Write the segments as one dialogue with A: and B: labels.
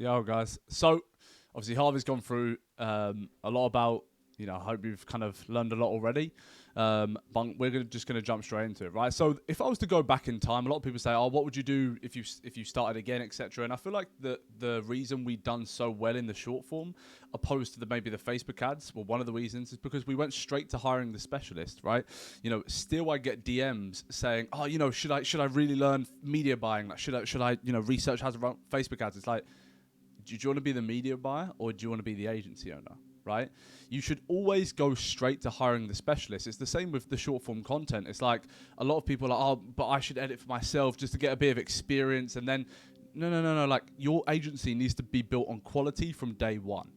A: Yo, guys. So, obviously, Harvey's gone through a lot about, I hope you've kind of learned a lot already. But we're just going to jump straight into it, right? So, if I was to go back in time, a lot of people say, oh, what would you do if you started again, etc. And I feel like the reason we've done so well in the short form, opposed to maybe the Facebook ads, well, one of the reasons is because we went straight to hiring the specialist, right? Still I get DMs saying, oh, should I really learn media buying? Like, should I research how to run Facebook ads? It's like, do you want to be the media buyer or do you want to be the agency owner, right? You should always go straight to hiring the specialist. It's the same with the short form content. It's like a lot of people are like, oh, but I should edit for myself just to get a bit of experience. And then, no. Like, your agency needs to be built on quality from day one.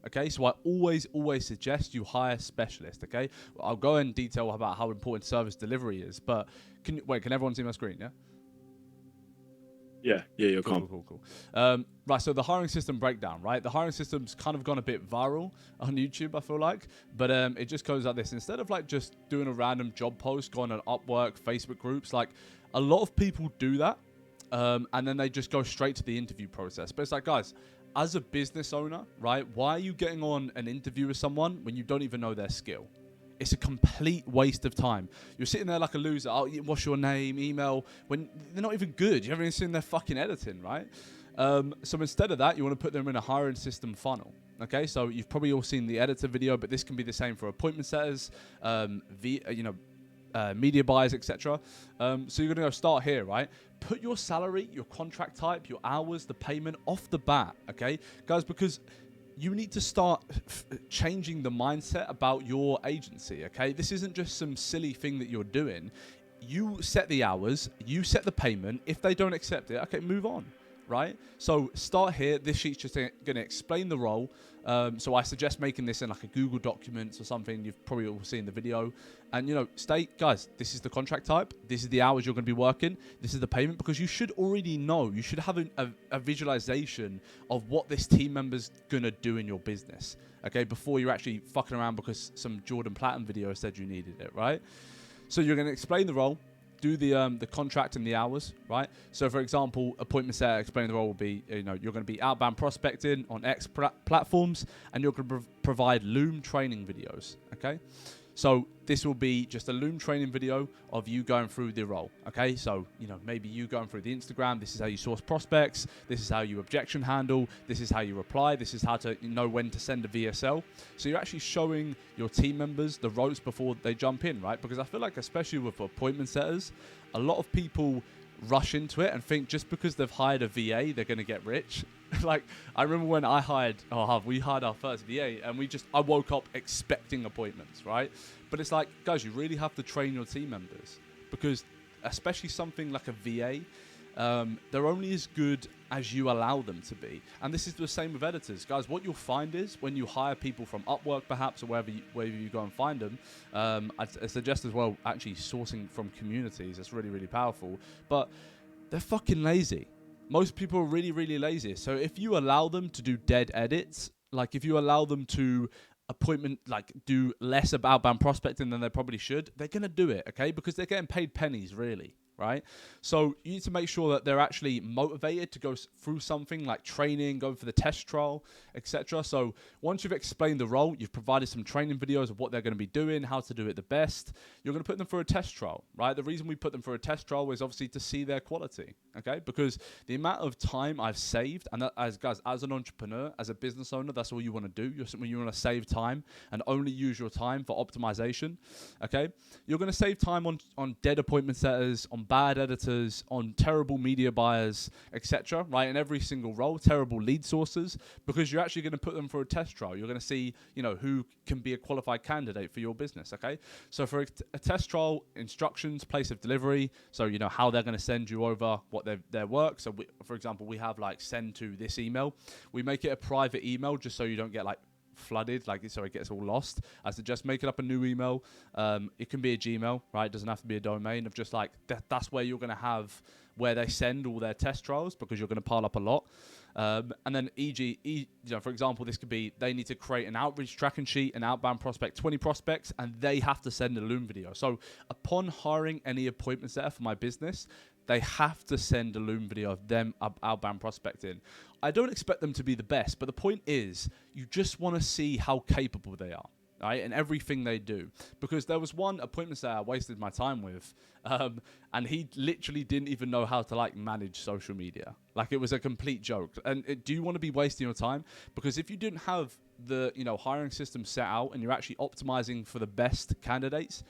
A: Okay, so I always suggest you hire specialists. Okay, I'll go in detail about how important service delivery is, but can everyone see my screen? Yeah.
B: Yeah, you're calm.
A: Cool. Right, so the hiring system breakdown, right? The hiring system's kind of gone a bit viral on YouTube, I feel like, but it just goes like this. Instead of like just doing a random job post, going on Upwork, Facebook groups, like a lot of people do that, and then they just go straight to the interview process. But it's like, guys, as a business owner, right, why are you getting on an interview with someone when you don't even know their skill? It's a complete waste of time. You're sitting there like a loser. Oh, what's your name, email, when they're not even good. You haven't even seen their fucking editing, right? So instead of that, you want to put them in a hiring system funnel. Okay, so you've probably all seen the editor video, but this can be the same for appointment setters, media buyers, etc. So you're going to go start here, right? Put your salary, your contract type, your hours, the payment off the bat, okay? Guys, because you need to start changing the mindset about your agency, okay? This isn't just some silly thing that you're doing. You set the hours, you set the payment. If they don't accept it, okay, move on, right? So start here. This sheet's just going to explain the role. So I suggest making this in like a Google Documents or something. You've probably all seen the video. And, guys, this is the contract type. This is the hours you're going to be working. This is the payment, because you should already know. You should have a visualization of what this team member's going to do in your business, okay, before you're actually fucking around because some Jordan Platten video said you needed it, right? So you're going to explain the role, do the contract and the hours, right? So, for example, appointment setter, explaining the role will be, you're going to be outbound prospecting on X platforms, and you're going to provide Loom training videos, okay? So this will be just a Loom training video of you going through the role, okay? So, maybe you going through the Instagram. This is how you source prospects. This is how you objection handle. This is how you reply. This is how to know when to send a VSL. So you're actually showing your team members the ropes before they jump in, right? Because I feel like, especially with appointment setters, a lot of people rush into it and think just because they've hired a VA, they're going to get rich. Like, I remember when we hired our first VA, and I woke up expecting appointments, right? But it's like, guys, you really have to train your team members, because especially something like a VA, they're only as good as you allow them to be. And this is the same with editors. Guys, what you'll find is when you hire people from Upwork perhaps, or wherever you go and find them, I suggest as well actually sourcing from communities. That's really, really powerful. But they're fucking lazy. Most people are really, really lazy. So if you allow them to do dead edits, like if you allow them to do less about outbound prospecting than they probably should, they're going to do it, okay? Because they're getting paid pennies, really, right? So you need to make sure that they're actually motivated to go through something like training, go for the test trial, etc. So once you've explained the role, you've provided some training videos of what they're going to be doing, how to do it the best, you're going to put them for a test trial, right? The reason we put them for a test trial is obviously to see their quality, okay? Because the amount of time I've saved, and that, as an entrepreneur, as a business owner, that's all you want to do. You want to save time and only use your time for optimization, okay? You're going to save time on dead appointment setters, on bad editors, on terrible media buyers, etc., right? In every single role, terrible lead sources, because you're actually going to put them for a test trial. You're going to see, who can be a qualified candidate for your business, okay? So for a test trial, instructions, place of delivery, so how they're going to send you over what their work. So for example, we have like send to this email. We make it a private email just so you don't get like flooded, so it gets all lost. I suggest making up a new email. It can be a Gmail, right? It doesn't have to be a domain of just like that's where you're going to have where they send all their test trials, because you're going to pile up a lot. And then for example, this could be they need to create an outreach tracking sheet, an outbound prospect, 20 prospects, and they have to send a Loom video. So upon hiring any appointment setter for my business, they have to send a Loom video of them outbound prospecting. I don't expect them to be the best, but the point is you just want to see how capable they are, right? And everything they do. Because there was one appointment that I wasted my time with, and he literally didn't even know how to like manage social media. Like, it was a complete joke. And do you want to be wasting your time? Because if you didn't have the, hiring system set out and you're actually optimizing for the best candidates,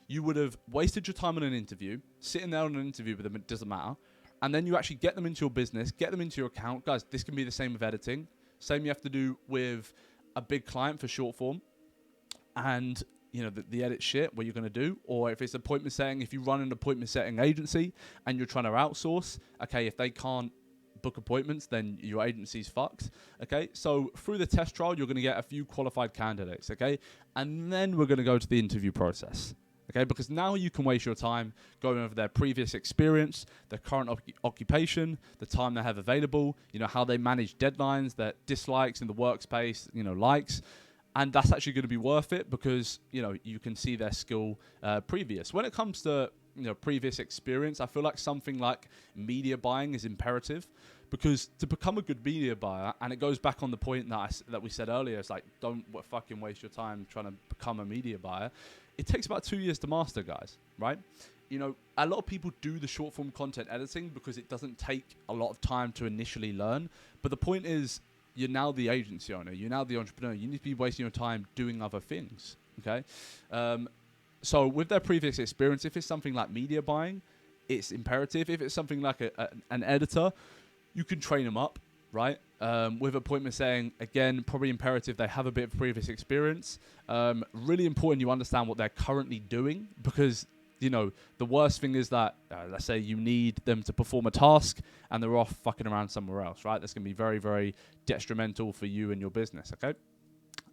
A: you would have wasted your time on an interview, sitting there on an interview with them, it doesn't matter. And then you actually get them into your business, get them into your account. Guys, this can be the same with editing. Same you have to do with a big client for short form. And, the edit shit, what you're going to do. Or if it's appointment setting, if you run an appointment setting agency and you're trying to outsource, okay, if they can't book appointments, then your agency's fucked. Okay, so through the test trial, you're going to get a few qualified candidates. Okay, and then we're going to go to the interview process. Okay, because now you can waste your time going over their previous experience, their current occupation, the time they have available, how they manage deadlines, their dislikes in the workspace, likes. And that's actually going to be worth it because, you can see their skill previous. When it comes to, previous experience, I feel like something like media buying is imperative, because to become a good media buyer, and it goes back on the point that we said earlier, it's like, don't fucking waste your time trying to become a media buyer. It takes about 2 years to master, guys, right? A lot of people do the short form content editing because it doesn't take a lot of time to initially learn. But the point is, you're now the agency owner, you're now the entrepreneur. You need to be wasting your time doing other things, okay? So with their previous experience, if it's something like media buying, it's imperative. If it's something like an editor, you can train them up, right? With appointment setting, again, probably imperative they have a bit of previous experience. Really important you understand what they're currently doing, because the worst thing is that, let's say you need them to perform a task and they're off fucking around somewhere else, right? That's going to be very, very detrimental for you and your business, okay?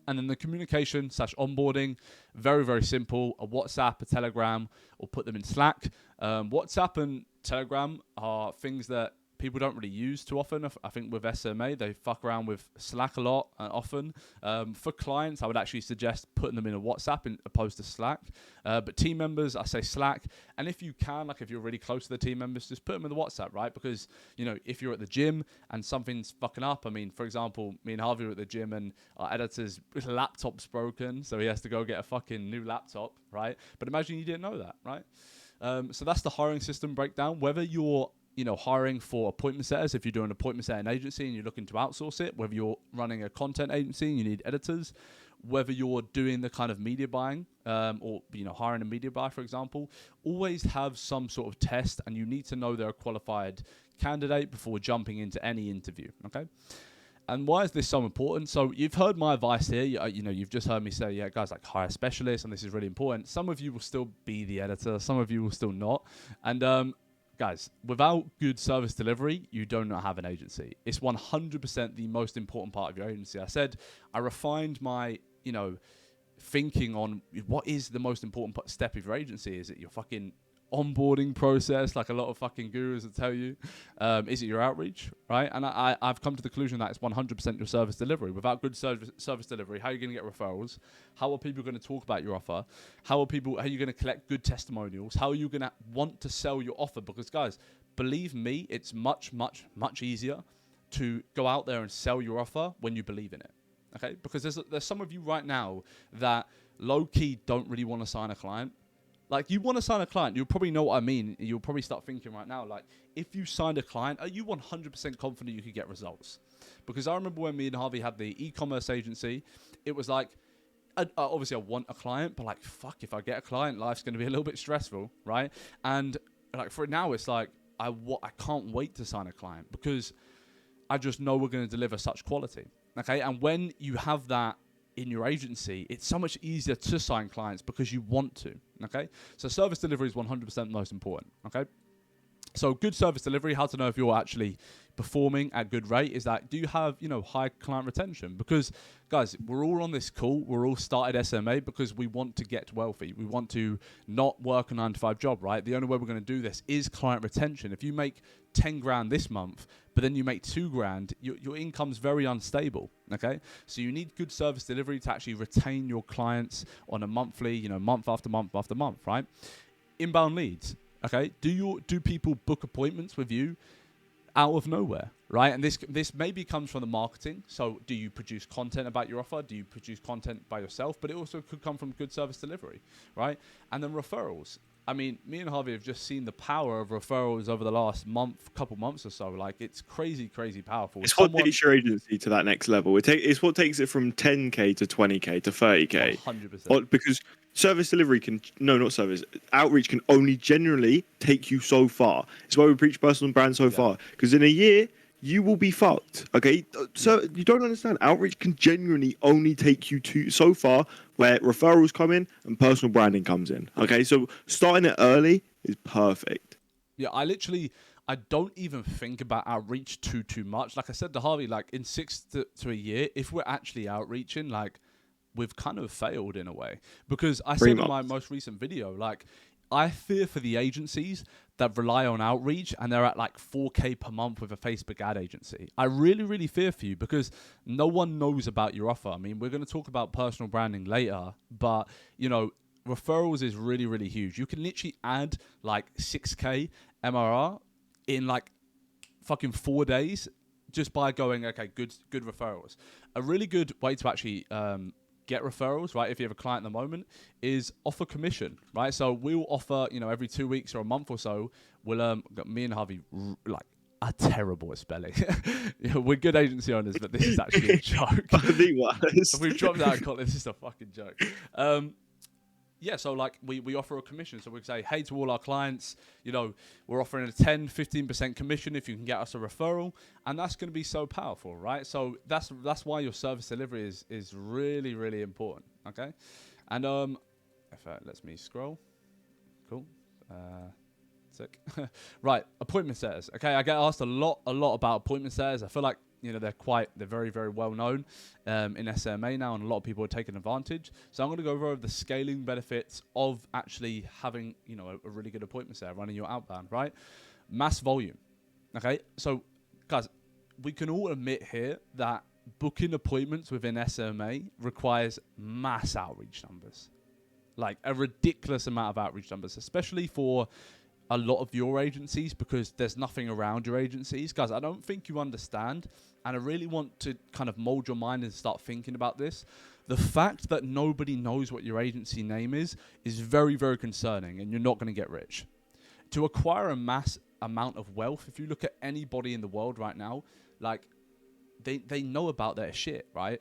A: And then the communication / onboarding, very, very simple. A WhatsApp, a Telegram, or put them in Slack. WhatsApp and Telegram are things that people don't really use too often. I think with SMA, they fuck around with Slack a lot often. For clients, I would actually suggest putting them in a WhatsApp opposed to Slack. But team members, I say Slack. And if you can, like if you're really close to the team members, just put them in the WhatsApp, right? Because, if you're at the gym and something's fucking up, I mean, for example, me and Harvey were at the gym and our editor's laptop's broken, so he has to go get a fucking new laptop, right? But imagine you didn't know that, right? So that's the hiring system breakdown. Whether you're hiring for appointment setters, if you're doing an appointment setting agency and you're looking to outsource it, whether you're running a content agency and you need editors, whether you're doing the kind of media buying, or hiring a media buyer, for example, always have some sort of test, and you need to know they're a qualified candidate before jumping into any interview. Okay. And why is this so important? So you've heard my advice here. You've just heard me say, yeah, guys, like hire specialists, and this is really important. Some of you will still be the editor. Some of you will still not. And guys, without good service delivery, you do not have an agency. It's 100% the most important part of your agency. I said I refined my, thinking on what is the most important step of your agency. Is it your fucking onboarding process, like a lot of fucking gurus will tell you? Is it your outreach, right? And I've come to the conclusion that it's 100% your service delivery. Without good service delivery, how are you going to get referrals? How are people going to talk about your offer? How are you going to collect good testimonials? How are you going to want to sell your offer? Because guys, believe me, it's much, much, much easier to go out there and sell your offer when you believe in it. Okay? Because there's some of you right now that low-key don't really want to sign a client. Like, you want to sign a client, you'll probably know what I mean. You'll probably start thinking right now, like, if you signed a client, are you 100% confident you could get results? Because I remember when me and Harvey had the e-commerce agency, it was like, obviously I want a client, but like, fuck, if I get a client, life's going to be a little bit stressful, right? And like for now, it's like, I can't wait to sign a client because I just know we're going to deliver such quality, okay? And when you have that in your agency, it's so much easier to sign clients because you want to, okay? So service delivery is 100% most important, okay? So good service delivery, how to know if you're actually performing at good rate is that, do you have, high client retention? Because guys, we're all on this call, we're all started SMA because we want to get wealthy. We want to not work a 9-to-5 job, right? The only way we're going to do this is client retention. If you make 10 grand this month, but then you make 2 grand, your income's very unstable, okay? So you need good service delivery to actually retain your clients on a monthly, month after month after month, right? Inbound leads. Okay, do people book appointments with you out of nowhere? right? And this maybe comes from the marketing. So do you produce content about your offer? Do you produce content by yourself? But it also could come from good service delivery, right? And then referrals. I mean, me and Harvey have just seen the power of referrals over the last couple months or so. Like, it's crazy, crazy powerful.
B: It's what takes your agency to that next level. It's what takes it from 10K to 20K to 30K.
A: 100%.
B: Because service delivery not service, outreach can only generally take you so far. It's why we preach personal brand so far. Because in a year, you will be fucked. Okay, so you don't understand. Outreach can genuinely only take you to so far where referrals come in and personal branding comes in. Okay, so starting it early is perfect.
A: Yeah, I don't even think about outreach too much. Like I said to Harvey, like in 6 to a year, if we're actually outreaching, like we've kind of failed in a way. Because I said in my most recent video, like I fear for the agencies that rely on outreach and they're at like 4K per month with a Facebook ad agency. I really, really fear for you because no one knows about your offer. I mean, we're going to talk about personal branding later, but you know, referrals is really, really huge. You can literally add like 6K MRR in like fucking 4 days just by going, okay, good referrals. A really good way to actually get referrals, right, if you have a client at the moment, is offer commission, right? So we'll offer, you know, every 2 weeks or a month or so, we'll me and Harvey like are terrible at spelling. We're good agency owners, but this is actually a joke. If we've dropped out of college, this is a fucking joke. Yeah, so like we offer a commission. So we say, hey, to all our clients, you know, we're offering a 10, 15% commission if you can get us a referral. And that's going to be so powerful, right? So that's why your service delivery is really, really important, okay? And if that lets me scroll. Cool. Sick. Right, appointment setters. Okay, I get asked a lot about appointment setters. I feel like, you know, they're very, very well known in SMMA now, and a lot of people are taking advantage. So I'm going to go over the scaling benefits of actually having, you know, a really good appointment setter running your outbound, right? Mass volume. Okay, so guys, we can all admit here that booking appointments within SMMA requires mass outreach numbers, like a ridiculous amount of outreach numbers, especially for a lot of your agencies, because there's nothing around your agencies. Guys, I don't think you understand, and I really want to kind of mold your mind and start thinking about this. The fact that nobody knows what your agency name is very, very concerning, and you're not going to get rich. To acquire a mass amount of wealth, if you look at anybody in the world right now, like they know about their shit, right?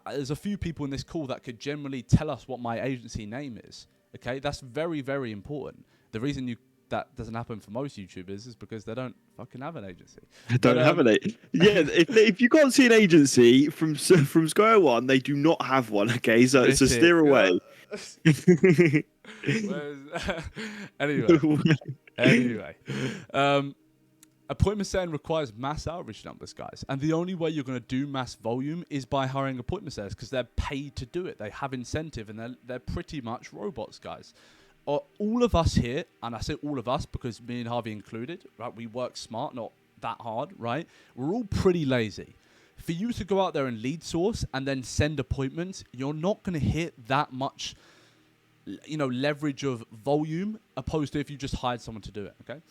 A: There's a few people in this call that could generally tell us what my agency name is, okay? That's very, very important. The reason that doesn't happen for most YouTubers is because they don't fucking have an agency.
B: Don't have an agency. Yeah, if you can't see an agency from square one, they do not have one. Okay, so steer away.
A: Anyway, appointment setting requires mass outreach numbers, guys, and the only way you're going to do mass volume is by hiring appointment setters, because they're paid to do it. They have incentive, and they're pretty much robots, guys. All of us here, and I say all of us because me and Harvey included, right? We work smart, not that hard, right? We're all pretty lazy. For you to go out there and lead source and then send appointments, you're not going to hit that much, you know, leverage of volume, opposed to if you just hired someone to do it, okay?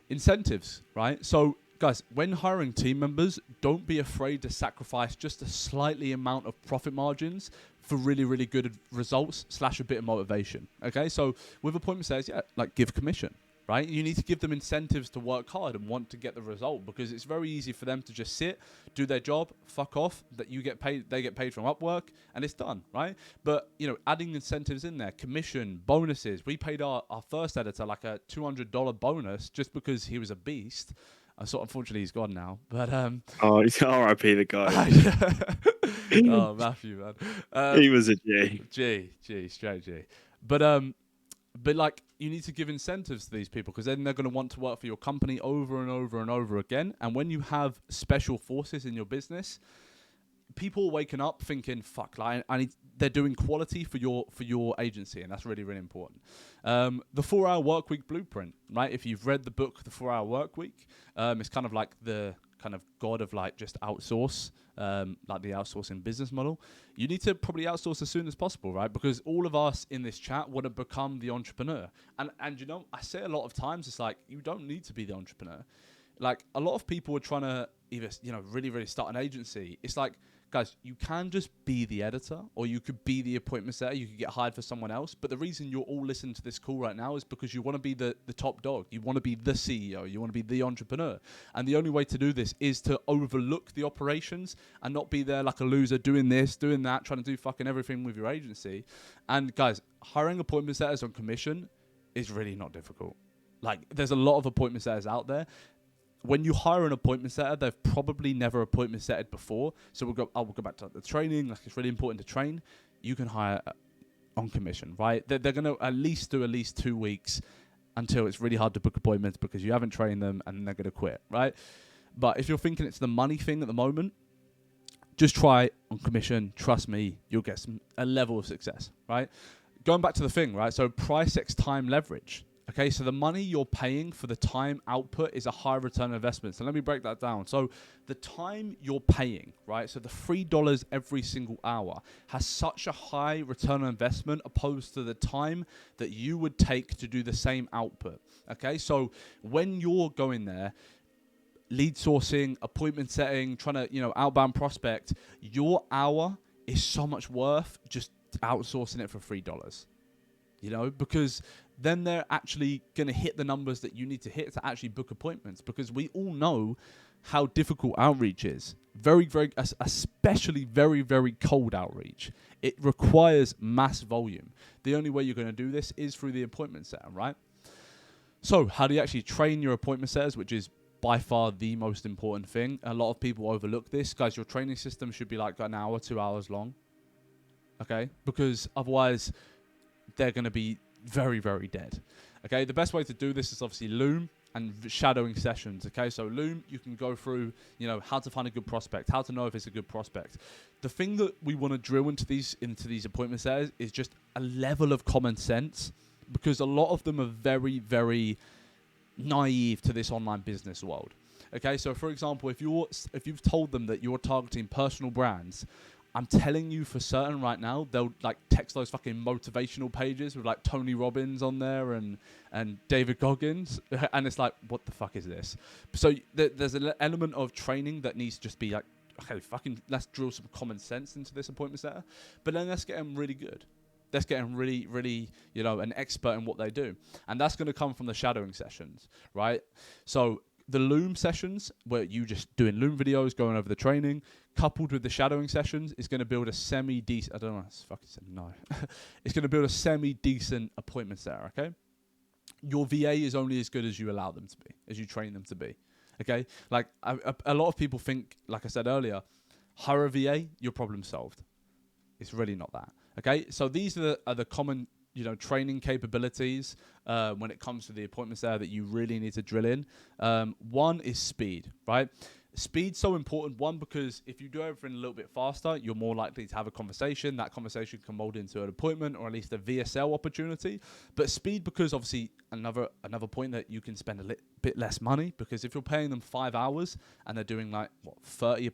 A: Incentives, right? So, guys, when hiring team members, don't be afraid to sacrifice just a slightly amount of profit margins for really, really good results / a bit of motivation. Okay, so with appointment setters, yeah, like give commission, right? You need to give them incentives to work hard and want to get the result, because it's very easy for them to just sit, do their job, fuck off, that you get paid, they get paid from Upwork, and it's done, right? But, you know, adding incentives in there, commission, bonuses. We paid our first editor like a $200 bonus just because he was a beast. Unfortunately, he's gone now. But
B: oh, he's R.I.P. the guy.
A: Oh, Matthew, man.
B: He was a G.
A: Straight G. But like, you need to give incentives to these people, because then they're going to want to work for your company over and over and over again. And when you have special forces in your business, people waking up thinking, "Fuck, like they're doing quality for your agency," and that's really, really important. The 4-hour workweek blueprint, right? If you've read the book, The 4-Hour Workweek, it's kind of like the kind of god of like just outsource, like the outsourcing business model. You need to probably outsource as soon as possible, right? Because all of us in this chat want to become the entrepreneur, and you know, I say a lot of times, it's like you don't need to be the entrepreneur. Like, a lot of people are trying to either, really, really start an agency, it's like, guys, you can just be the editor, or you could be the appointment setter. You could get hired for someone else. But the reason you're all listening to this call right now is because you want to be the top dog. You want to be the CEO. You want to be the entrepreneur. And the only way to do this is to overlook the operations and not be there like a loser doing this, doing that, trying to do fucking everything with your agency. And guys, hiring appointment setters on commission is really not difficult. Like, there's a lot of appointment setters out there. When you hire an appointment setter, they've probably never appointment setted before. So we'll go back to the training. Like, it's really important to train. You can hire on commission, right? They're going to at least do 2 weeks until it's really hard to book appointments because you haven't trained them, and they're going to quit, right? But if you're thinking it's the money thing at the moment, just try on commission. Trust me, you'll get a level of success, right? Going back to the thing, right? So price x time leverage. Okay, so the money you're paying for the time output is a high return on investment. So let me break that down. So the time you're paying, right? So the $3 every single hour has such a high return on investment opposed to the time that you would take to do the same output. Okay, so when you're going there, lead sourcing, appointment setting, trying to, outbound prospect, your hour is so much worth just outsourcing it for $3. Because then they're actually going to hit the numbers that you need to hit to actually book appointments, because we all know how difficult outreach is. Very, very, especially very, very cold outreach. It requires mass volume. The only way you're going to do this is through the appointment setter, right? So how do you actually train your appointment setters, which is by far the most important thing? A lot of people overlook this. Guys, your training system should be like an hour, 2 hours long. Okay? Because otherwise they're going to be very, very dead. Okay, the best way to do this is obviously Loom and shadowing sessions. Okay, so Loom, you can go through, how to find a good prospect, how to know if it's a good prospect. The thing that we want to drill into these appointment setters is just a level of common sense, because a lot of them are very, very naive to this online business world. Okay, so for example, if you've told them that you're targeting personal brands, I'm telling you for certain right now, they'll like text those fucking motivational pages with like Tony Robbins on there and David Goggins. And it's like, what the fuck is this? So there's an element of training that needs to just be like, okay, fucking let's drill some common sense into this appointment setter. But then let's get them really good. Let's get them really, really, an expert in what they do. And that's going to come from the shadowing sessions, right? So the Loom sessions, where you just doing Loom videos, going over the training, coupled with the shadowing sessions, is going to build a semi-decent, I don't know, it's fucking said no. It's going to build a semi-decent appointment setter, okay? Your VA is only as good as you allow them to be, as you train them to be, okay? Like, a lot of people think, like I said earlier, hire a VA, your problem solved. It's really not that, okay? So these are the common training capabilities when it comes to the appointments there that you really need to drill in. One is speed, right? Speed's so important. One, because if you do everything a little bit faster, you're more likely to have a conversation. That conversation can mold into an appointment or at least a VSL opportunity. But speed, because obviously another point that you can spend a bit less money, because if you're paying them 5 hours and they're doing 30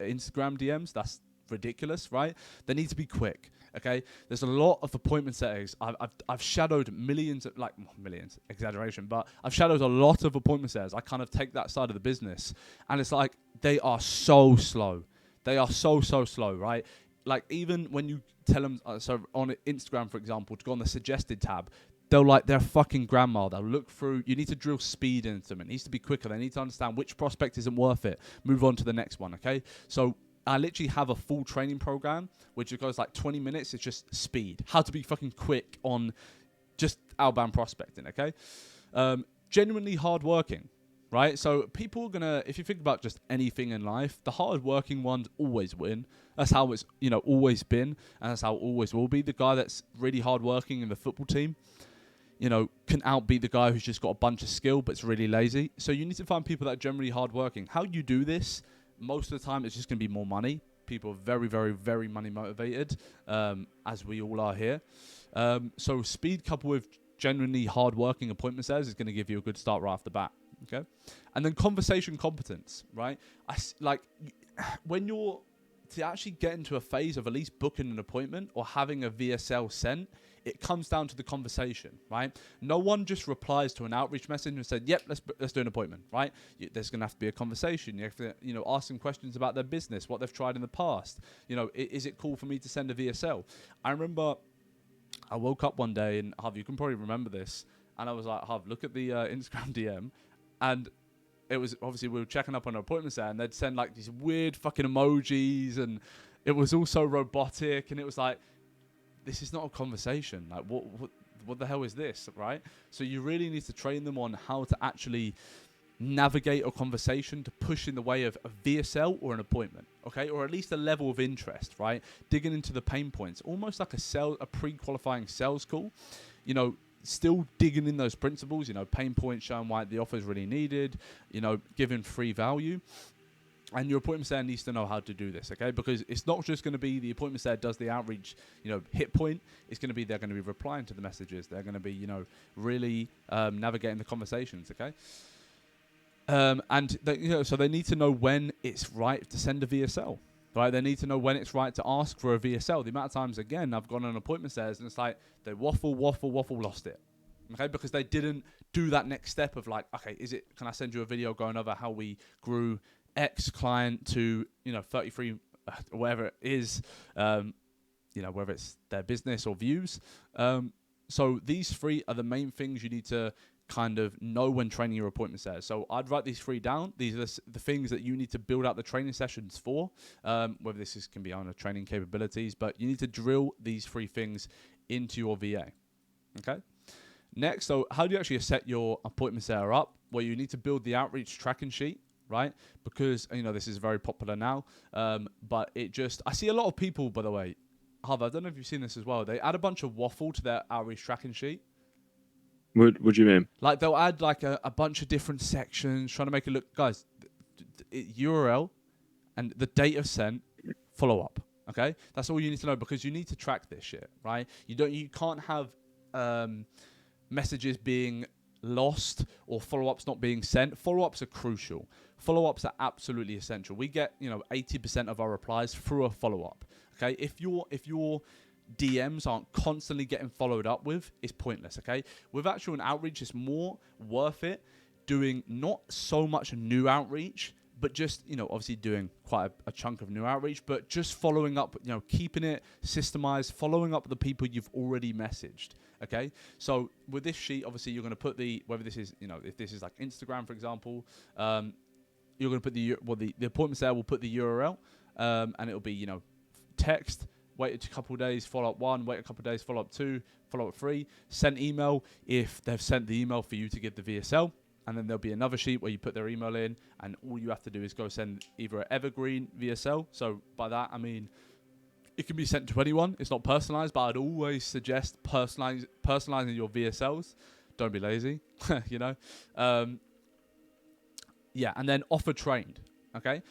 A: Instagram DMs, that's ridiculous, right? They need to be quick. Okay, there's a lot of appointment settings. I've shadowed millions, exaggeration, but I've shadowed a lot of appointment setters. I kind of take that side of the business, and it's like they are so slow. They are so slow, right? Like, even when you tell them, so on Instagram, for example, to go on the suggested tab, they're fucking grandma. They'll look through. You need to drill speed into them. It needs to be quicker. They need to understand which prospect isn't worth it. Move on to the next one. Okay, so I literally have a full training program, which goes like 20 minutes. It's just speed. How to be fucking quick on just outbound prospecting, okay? Genuinely hardworking, right? So people are going to, if you think about just anything in life, the hardworking ones always win. That's how it's, always been, and that's how it always will be. The guy that's really hardworking in the football team, can outbeat the guy who's just got a bunch of skill but's really lazy. So you need to find people that are generally hardworking. How you do this? Most of the time, it's just going to be more money. People are very, very, very money motivated, as we all are here. So speed coupled with genuinely hardworking appointment setters is going to give you a good start right off the bat. Okay, and then conversation competence, right? When you're to actually get into a phase of at least booking an appointment or having a VSL sent, it comes down to the conversation, right? No one just replies to an outreach message and said, yep, let's do an appointment, right? There's going to have to be a conversation. You have to, ask them questions about their business, what they've tried in the past. Is it cool for me to send a VSL? I remember I woke up one day, and Hav, you can probably remember this, and I was like, Hav, look at the Instagram DM, and it was obviously we were checking up on our appointments there, and they'd send like these weird fucking emojis, and it was all so robotic, and it was like, this is not a conversation. Like, what the hell is this, right? So you really need to train them on how to actually navigate a conversation to push in the way of a VSL or an appointment, okay? Or at least a level of interest, right? Digging into the pain points, almost like a pre-qualifying sales call, still digging in those principles, pain points, showing why the offer is really needed, giving free value. And your appointment setter needs to know how to do this, okay? Because it's not just going to be the appointment setter does the outreach, hit point. It's going to be they're going to be replying to the messages. They're going to be, really navigating the conversations, okay? And they, so they need to know when it's right to send a VSL, right? They need to know when it's right to ask for a VSL. The amount of times, again, I've gone on appointment setters and it's like they waffle, lost it. Okay, because they didn't do that next step of like, okay, can I send you a video going over how we grew X client to 33 or whatever it is, whether it's their business or views. So these three are the main things you need to kind of know when training your appointment setters. So I'd write these three down. These are the things that you need to build out the training sessions for, whether this can be on a training capabilities, but you need to drill these three things into your VA. Okay. Next, so how do you actually set your appointment setter up? Well, you need to build the outreach tracking sheet, right? Because, this is very popular now, but I see a lot of people, by the way, Harvard, I don't know if you've seen this as well. They add a bunch of waffle to their outreach tracking sheet.
B: What do you mean?
A: Like they'll add like a bunch of different sections, trying to make it look, guys, URL and the date of sent, follow up. Okay, that's all you need to know because you need to track this shit, right? You can't have messages being lost or follow-ups not being sent. Follow-ups are crucial. Follow-ups are absolutely essential. We get 80% of our replies through a follow-up. Okay, if your DMs aren't constantly getting followed up with, it's pointless. Okay, with actual outreach, it's more worth it doing not so much new outreach, but just obviously doing quite a chunk of new outreach, but just following up, keeping it systemized, following up with the people you've already messaged. Okay, so with this sheet, obviously you're going to put whether this is if this is like Instagram, for example, you're going to put the appointment there will put the URL, and it'll be text. Wait a couple of days, follow up 1. Wait a couple of days, follow up 2. Follow up 3. Send email if they've sent the email for you to give the VSL. And then there'll be another sheet where you put their email in, and all you have to do is go send either an evergreen VSL. So by that, I mean, it can be sent to anyone. It's not personalized, but I'd always suggest personalizing your VSLs. Don't be lazy, Yeah, and then offer trained, okay?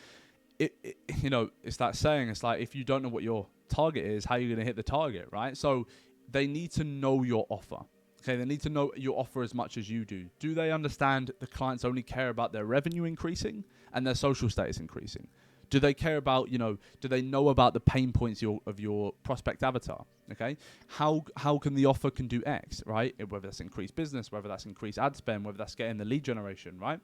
A: It's that saying, it's like, if you don't know what your target is, how are you going to hit the target, right? So they need to know your offer. Okay, they need to know your offer as much as you do. Do they understand the clients only care about their revenue increasing and their social status increasing? Do they care about, do they know about the pain points of your prospect avatar? Okay, how can the offer can do X, right? Whether that's increased business, whether that's increased ad spend, whether that's getting the lead generation, right?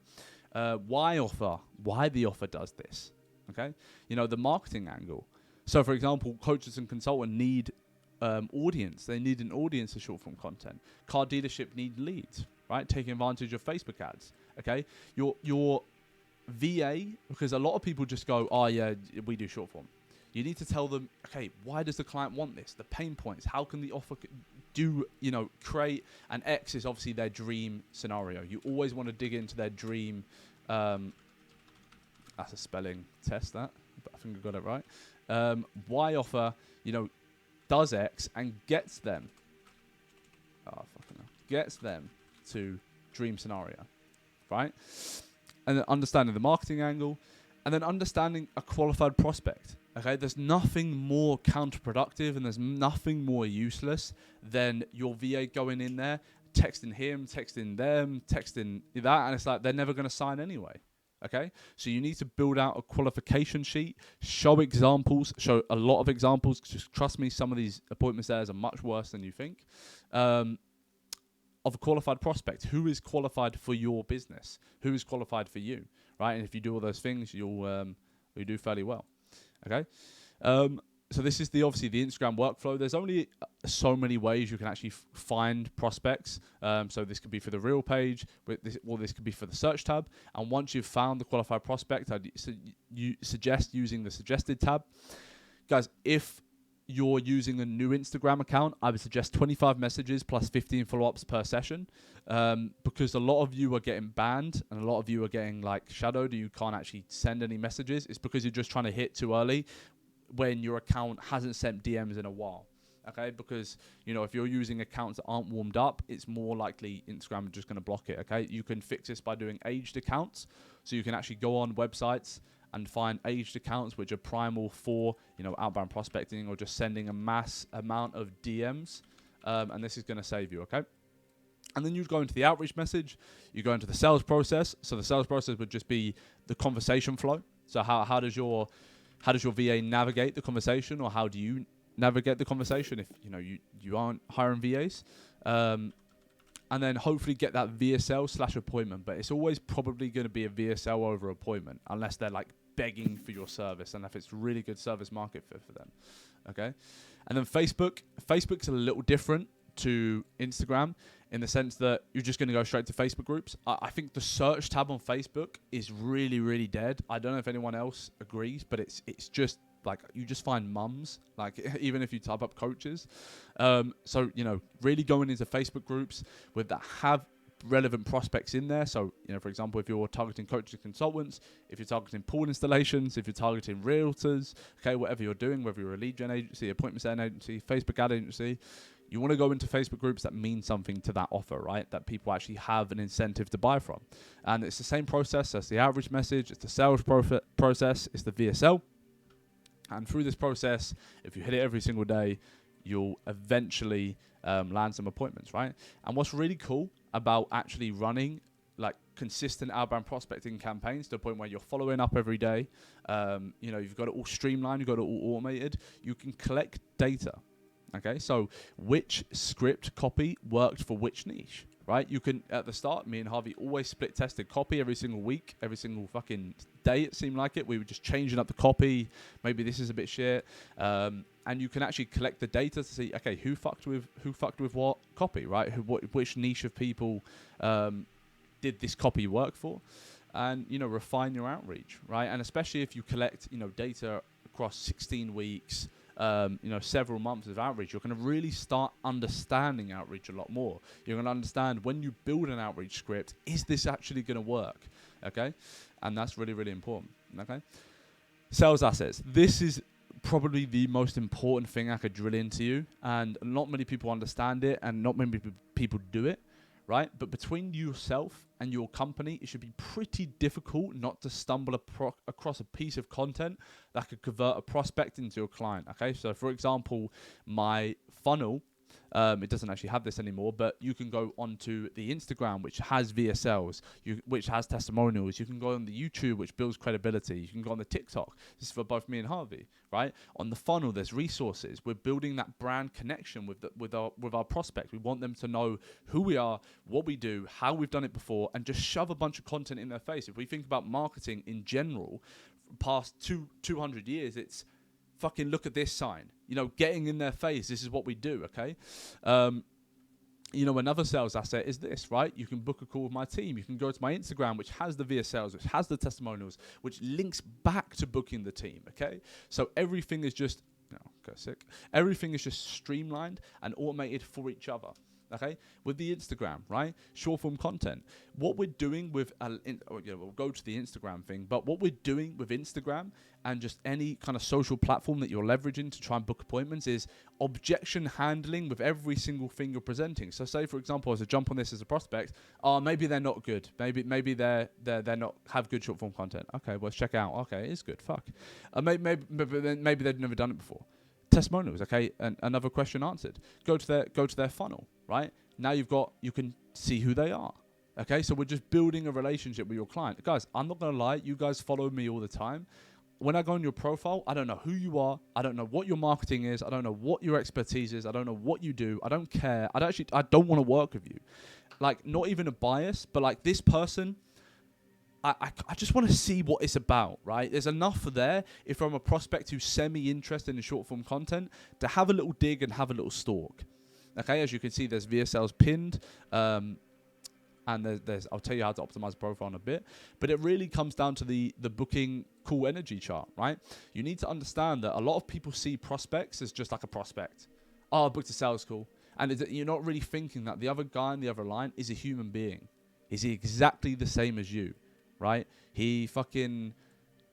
A: Why the offer does this? Okay, the marketing angle. So, for example, coaches and consultants need audience. They need an audience for short form content. Car dealership need leads, right? Taking advantage of Facebook ads. Okay, your VA, because a lot of people just go, oh yeah, we do short form. You need to tell them, okay, why does the client want this? The pain points. How can the offer create? And X is obviously their dream scenario. You always want to dig into their dream. That's a spelling test, that, but I think I got it right. Y offer, does X and gets them. Gets them to dream scenario, right? And then understanding the marketing angle, and then understanding a qualified prospect. Okay, there's nothing more counterproductive and there's nothing more useless than your VA going in there, texting him, texting them, texting that, and it's like they're never going to sign anyway. Okay, so you need to build out a qualification sheet, show examples, show a lot of examples. Just trust me, some of these appointments there are much worse than you think. Of a qualified prospect, who is qualified for your business, who is qualified for you, right? And if you do all those things, you'll do fairly well. Okay, so this is obviously the Instagram workflow. There's only so many ways you can actually find prospects. So this could be for the real page, this could be for the search tab. And once you've found the qualified prospect, you suggest using the suggested tab. Guys, if you're using a new Instagram account, I would suggest 25 messages plus 15 follow-ups per session, because a lot of you are getting banned and a lot of you are getting like shadowed. You can't actually send any messages. It's because you're just trying to hit too early when your account hasn't sent DMs in a while. Okay, because if you're using accounts that aren't warmed up, it's more likely Instagram is just going to block it. Okay, you can fix this by doing aged accounts, so you can actually go on websites and find aged accounts which are primal for outbound prospecting or just sending a mass amount of DMs, and this is going to save you. Okay, and then you go into the outreach message, you go into the sales process. So the sales process would just be the conversation flow. So how does your VA navigate the conversation, or how do you navigate the conversation if you aren't hiring VAs? And then hopefully get that VSL/appointment, but it's always probably going to be a VSL over appointment unless they're like begging for your service and if it's really good service market fit for them. Okay, and then Facebook's a little different to Instagram in the sense that you're just going to go straight to Facebook groups. I think the search tab on Facebook is really, really dead. I don't know if anyone else agrees, but it's just like you just find mums, like even if you type up coaches. So really going into Facebook groups that have relevant prospects in there. So for example, if you're targeting coaches and consultants, if you're targeting pool installations, if you're targeting realtors, okay, whatever you're doing, whether you're a lead gen agency, appointment setting agency, Facebook ad agency, you want to go into Facebook groups that mean something to that offer, right? That people actually have an incentive to buy from. And it's the same process as the outreach message. It's the sales process. It's the VSL. And through this process, if you hit it every single day, you'll eventually land some appointments, right? And what's really cool about actually running like consistent outbound prospecting campaigns to the point where you're following up every day, you've got it all streamlined, you've got it all automated. You can collect data. Okay, so which script copy worked for which niche, right? You can, at the start, me and Harvey always split tested copy every single week, every single fucking day, it seemed like it. We were just changing up the copy. Maybe this is a bit shit. And you can actually collect the data to see, okay, who fucked with what copy, right? Which niche of people did this copy work for? And, refine your outreach, right? And especially if you collect, data across 16 weeks, several months of outreach, you're going to really start understanding outreach a lot more. You're going to understand when you build an outreach script, is this actually going to work? Okay, and that's really, really important. Okay, sales assets. This is probably the most important thing I could drill into you, and not many people understand it, and not many people do it. Right, but between yourself and your company, it should be pretty difficult not to stumble across a piece of content that could convert a prospect into a client. Okay, so for example, my funnel, it doesn't actually have this anymore, but you can go onto the Instagram, which has VSLs, which has testimonials. You can go on the YouTube, which builds credibility. You can go on the TikTok. This is for both me and Harvey, right? On the funnel, there's resources. We're building that brand connection with our prospect. We want them to know who we are, what we do, how we've done it before, and just shove a bunch of content in their face. If we think about marketing in general, past 200 years, it's fucking look at this sign, getting in their face. This is what we do. Okay. Another sales asset is this, right? You can book a call with my team. You can go to my Instagram, which has the VSLs, which has the testimonials, which links back to booking the team. Okay. So everything is just, everything is just streamlined and automated for each other. Okay, with the Instagram, right? Short form content. What we're doing with, we'll go to the Instagram thing, but what we're doing with Instagram and just any kind of social platform that you're leveraging to try and book appointments is objection handling with every single thing you're presenting. So say, for example, as a jump on this as a prospect, maybe they're not good. Maybe they're not have good short form content. Okay, well, let's check out. Okay, it is good. Fuck. Maybe they've never done it before. Testimonials, okay, and another question answered. Go to their funnel, right? Now you can see who they are, Okay, so we're just building a relationship with your client. Guys, I'm not going to lie. You guys follow me all the time. When I go on your profile, I don't know who you are. I don't know what your marketing is. I don't know what your expertise is. I don't know what you do. I don't care. I don't want to work with you. Like, not even a bias, but like this person, I just want to see what it's about, right? There's enough there, if I'm a prospect who's semi-interested in short form content, to have a little dig and have a little stalk. Okay, as you can see, there's VSLs pinned. And there's I'll tell you how to optimize the profile in a bit, but it really comes down to the booking cool energy chart, right? You need to understand that a lot of people see prospects as just like a prospect. Oh, I booked a sales call. And you're not really thinking that the other guy on the other line is a human being. Is he exactly the same as you, right? He fucking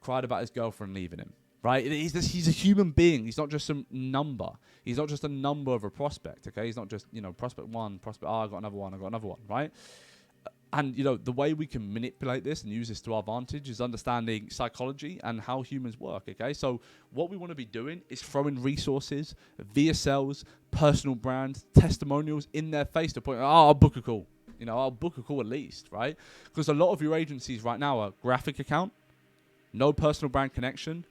A: cried about his girlfriend leaving him, right? He's a human being. He's not just some number. He's not just a number of a prospect, okay? He's not just, prospect one, prospect, I got another one, right? And, the way we can manipulate this and use this to our advantage is understanding psychology and how humans work, okay? So what we want to be doing is throwing resources, VSLs, personal brands, testimonials in their face to point, I'll book a call. I'll book a call at least, right? Because a lot of your agencies right now are graphic account, no personal brand connection,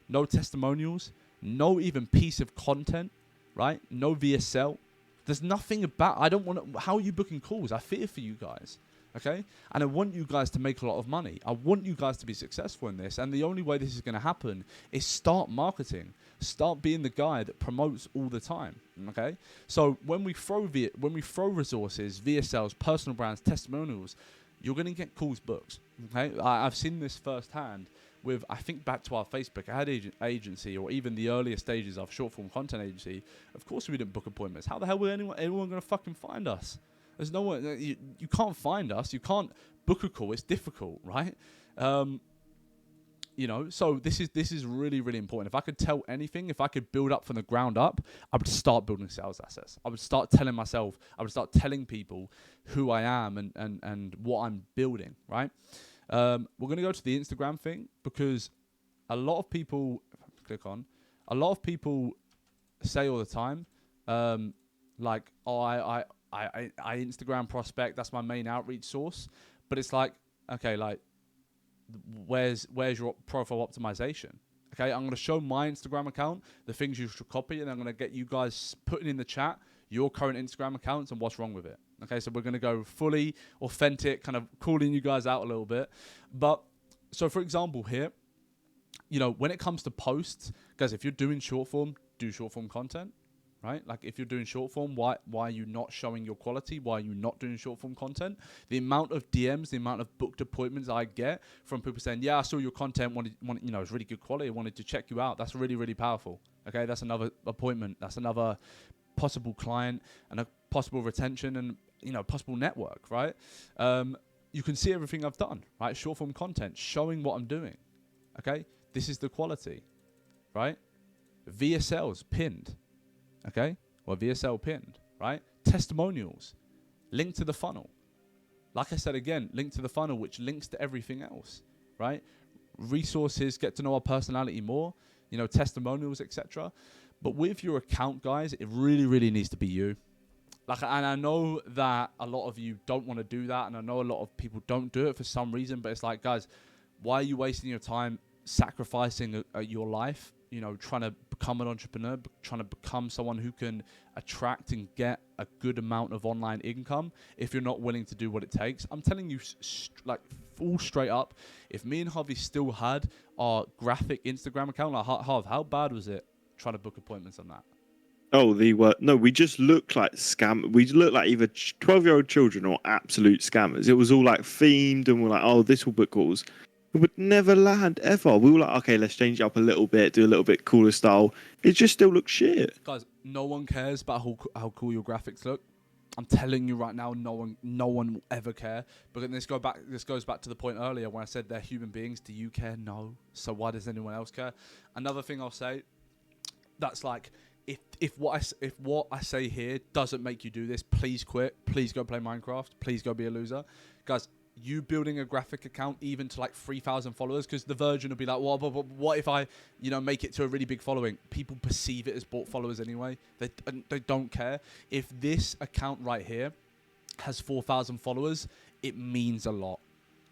A: no testimonials, no even piece of content, right? No VSL. There's nothing about, how are you booking calls? I fear for you guys. Okay? And I want you guys to make a lot of money. I want you guys to be successful in this. And the only way this is going to happen is start marketing. Start being the guy that promotes all the time. Okay? So when we throw resources, VSLs, personal brands, testimonials, you're going to get calls booked. Okay? I've seen this firsthand with, I think back to our Facebook ad agency, or even the earlier stages of short form content agency. Of course we didn't book appointments. How the hell were anyone going to fucking find us? There's no one. You can't find us. You can't book a call. It's difficult, right? So this is really, really important. If I could tell anything, if I could build up from the ground up, I would start building sales assets. I would start telling people who I am and what I'm building, right? We're going to go to the Instagram thing, because a lot of people, a lot of people say all the time, I Instagram prospect, that's my main outreach source. But it's like, okay, like, where's your profile optimization? Okay, I'm going to show my Instagram account the things you should copy, and I'm going to get you guys putting in the chat your current Instagram accounts and what's wrong with it. Okay, so we're going to go fully authentic, kind of calling you guys out a little bit. But so, for example, here, when it comes to posts, guys, if you're doing short form, do short form content. Right? Like, if you're doing short form, why are you not showing your quality? Why are you not doing short form content? The amount of DMs, the amount of booked appointments I get from people saying, yeah, I saw your content, wanted, it's really good quality, I wanted to check you out. That's really, really powerful. Okay, that's another appointment. That's another possible client and a possible retention and, possible network, right? You can see everything I've done, right? Short form content, showing what I'm doing. Okay, this is the quality, right? VSLs pinned. Okay, or VSL pinned, right? Testimonials, link to the funnel. Like I said again, link to the funnel, which links to everything else, right? Resources, get to know our personality more, testimonials, etc. But with your account, guys, it really, really needs to be you. And I know that a lot of you don't want to do that, and I know a lot of people don't do it for some reason. But it's like, guys, why are you wasting your time sacrificing your life? Trying to become an entrepreneur, trying to become someone who can attract and get a good amount of online income if you're not willing to do what it takes. I'm telling you, full straight up, if me and Harvey still had our graphic Instagram account, like, Harv, how bad was it trying to book appointments on that?
B: Oh, we just looked like scam. We looked like either 12-year-old children or absolute scammers. It was all like themed, and we're like, oh, this will book calls. It would never land ever. We were like, okay, let's change it up a little bit, do a little bit cooler style. It just still looks shit.
A: Guys, no one cares about how cool your graphics look. I'm telling you right now, no one will ever care. But this goes back to the point earlier when I said they're human beings. Do you care? No. So why does anyone else care? Another thing I'll say, that's like, if what I say here doesn't make you do this, please quit. Please go play Minecraft. Please go be a loser, guys. You building a graphic account even to like 3,000 followers, because the Virgin will be like, well, what if I, make it to a really big following? People perceive it as bought followers anyway. They don't care. If this account right here has 4,000 followers, it means a lot.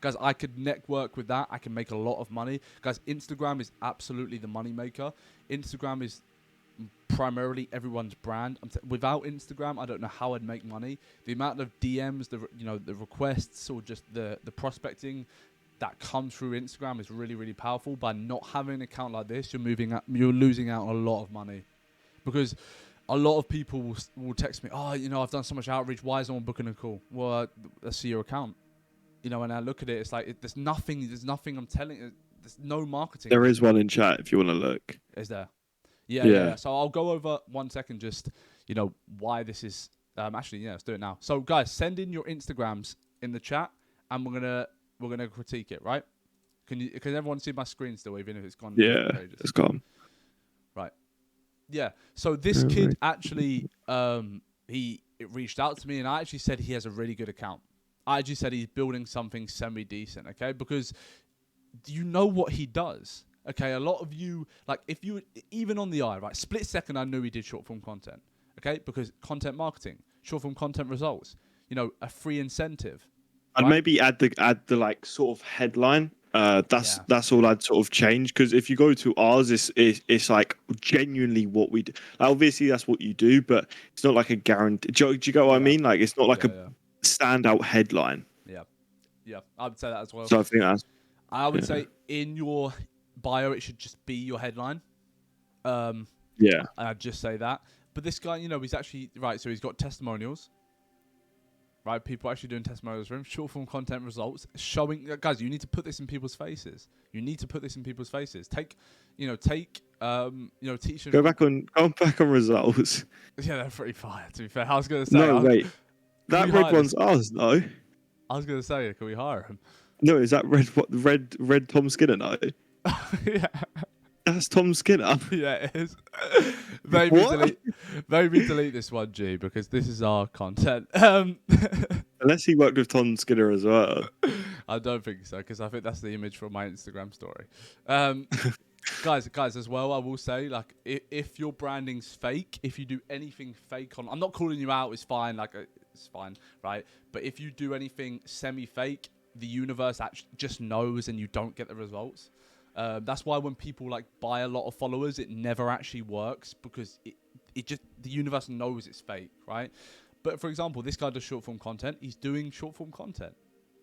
A: Guys, I could network with that. I can make a lot of money. Guys, Instagram is absolutely the money maker. Instagram is primarily everyone's brand. Without Instagram, I don't know how I'd make money. The amount of DMs, the requests, or just the prospecting that comes through Instagram is really, really powerful. By not having an account like this, you're losing out on a lot of money, because a lot of people will text me, oh, I've done so much outreach. Why is no one booking a call? Well, let's see your account. When I look at it, it's like there's nothing I'm telling you. There's no marketing.
B: There is one in chat if you want to look.
A: Is there? Yeah. So I'll go over 1 second, just, why this is, actually, yeah, let's do it now. So guys, send in your Instagrams in the chat, and we're going to critique it, right? Can everyone see my screen still, even if it's gone?
B: Yeah, it's gone.
A: Right. Yeah. So this kid actually, he reached out to me, and I actually said he has a really good account. I actually said he's building something semi-decent, okay? Because you know what he does. Okay, a lot of you, like, if you, even on the eye, right, split second, I knew he did short form content, okay? Because content marketing, short form content results, a free incentive.
B: I'd
A: right?
B: maybe add the like sort of headline. That's all I'd sort of change, because if you go to ours, it's like genuinely what we do. Like, obviously that's what you do, but it's not like a guarantee. Do you get what I mean? Like, it's not like a standout headline.
A: Yeah, I would say that as well.
B: So I think
A: I would say in your bio, it should just be your headline. I'd just say that. But this guy, he's actually, right, so he's got testimonials. Right, people actually doing testimonials for him. Short form content results showing, guys. You need to put this in people's faces. Take teachers.
B: Go back on results.
A: Yeah, they're pretty fire. To be fair, I was gonna say.
B: No, wait, that red one's ours, no.
A: I was gonna say, can we hire him?
B: No, is that red Tom Skinner? No.
A: Yeah.
B: That's Tom Skinner.
A: Yeah, it is. Maybe delete this one, G, because this is our content.
B: Unless he worked with Tom Skinner as well.
A: I don't think so, because I think that's the image from my Instagram story. Guys, as well, I will say, like, if your branding's fake, if you do anything fake I'm not calling you out, it's fine, it's fine, right? But if you do anything semi-fake, the universe actually just knows, and you don't get the results. That's why when people like buy a lot of followers, it never actually works, because the universe knows it's fake, right? But for example, this guy does short form content. He's doing short form content,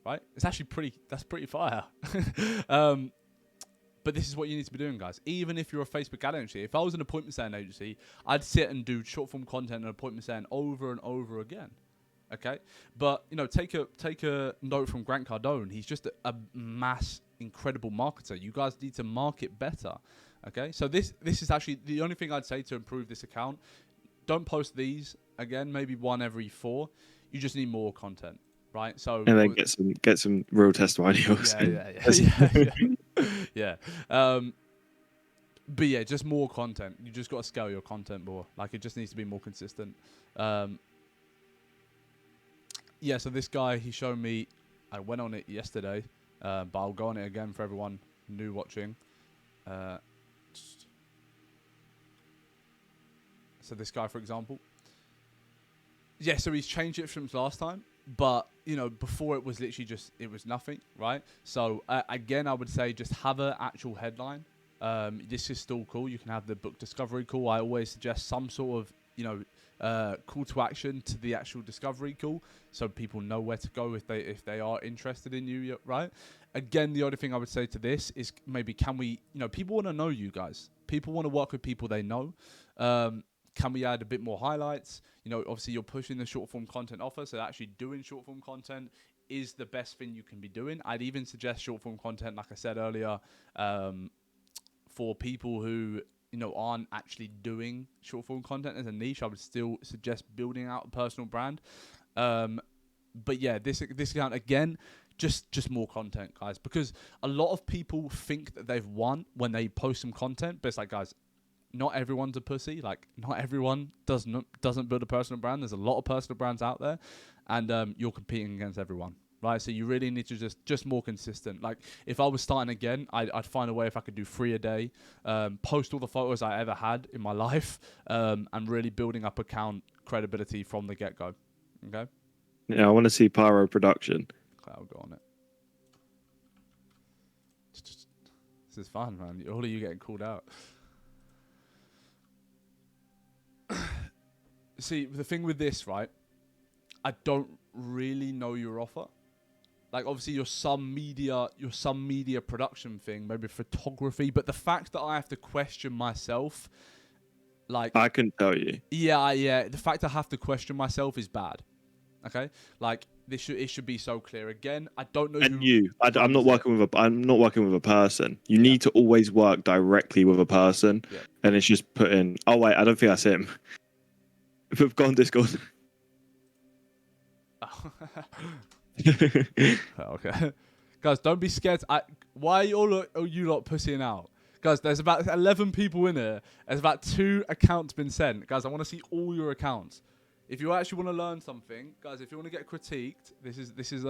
A: right? It's actually that's pretty fire. But this is what you need to be doing, guys. Even if you're a Facebook ad agency, if I was an appointment setting agency, I'd sit and do short form content and appointment setting over and over again. Okay, but take a note from Grant Cardone. He's just a mass incredible marketer. You guys need to market better. Okay, so this is actually the only thing I'd say to improve this account. Don't post these again. Maybe one every 4. You just need more content, right? So
B: and then get some real testimonials.
A: Yeah. But yeah, just more content. You just got to scale your content more. Like, it just needs to be more consistent. Yeah, so this guy, he showed me, I went on it yesterday, but I'll go on it again for everyone new watching. So this guy, for example. Yeah, so he's changed it from last time, but, before it was literally it was nothing, right? So, again, I would say just have an actual headline. This is still cool. You can have the book discovery call. I always suggest some sort of, call to action to the actual discovery call, so people know where to go if they are interested in you, right? Again, the other thing I would say to this is maybe can we, people want to know you guys. People want to work with people they know. Can we add a bit more highlights? Obviously you're pushing the short form content offer, so actually doing short form content is the best thing you can be doing. I'd even suggest short form content, like I said earlier, for people who aren't actually doing short form content as a niche. I would still suggest building out a personal brand. But yeah, this account, again, just more content, guys, because a lot of people think that they've won when they post some content, but it's like, guys, not everyone's a pussy. Like, not everyone doesn't build a personal brand. There's a lot of personal brands out there, and you're competing against everyone. Right, so you really need to just more consistent. Like, if I was starting again, I'd find a way if I could do 3 a day, post all the photos I ever had in my life, and really building up account credibility from the get-go. Okay?
B: Yeah, I want to see pyro production.
A: I'll go on it. This is fun, man. All of you getting called out. See, the thing with this, right? I don't really know your offer. Like, obviously, your some media production thing, maybe photography, but the fact that I have to question myself, like,
B: I can tell you.
A: Yeah. The fact I have to question myself is bad. Okay, like it should be so clear. Again, I don't know.
B: And
A: who
B: I'm not working with a person. You need to always work directly with a person, and it's just put in. Oh wait, I don't think that's him. If we've gone Discord.
A: Okay, guys, don't be scared. Why are you lot pussying out? Guys, there's about 11 people in here. There's about 2 accounts been sent. Guys, I want to see all your accounts. If you actually want to learn something, guys, if you want to get critiqued, this is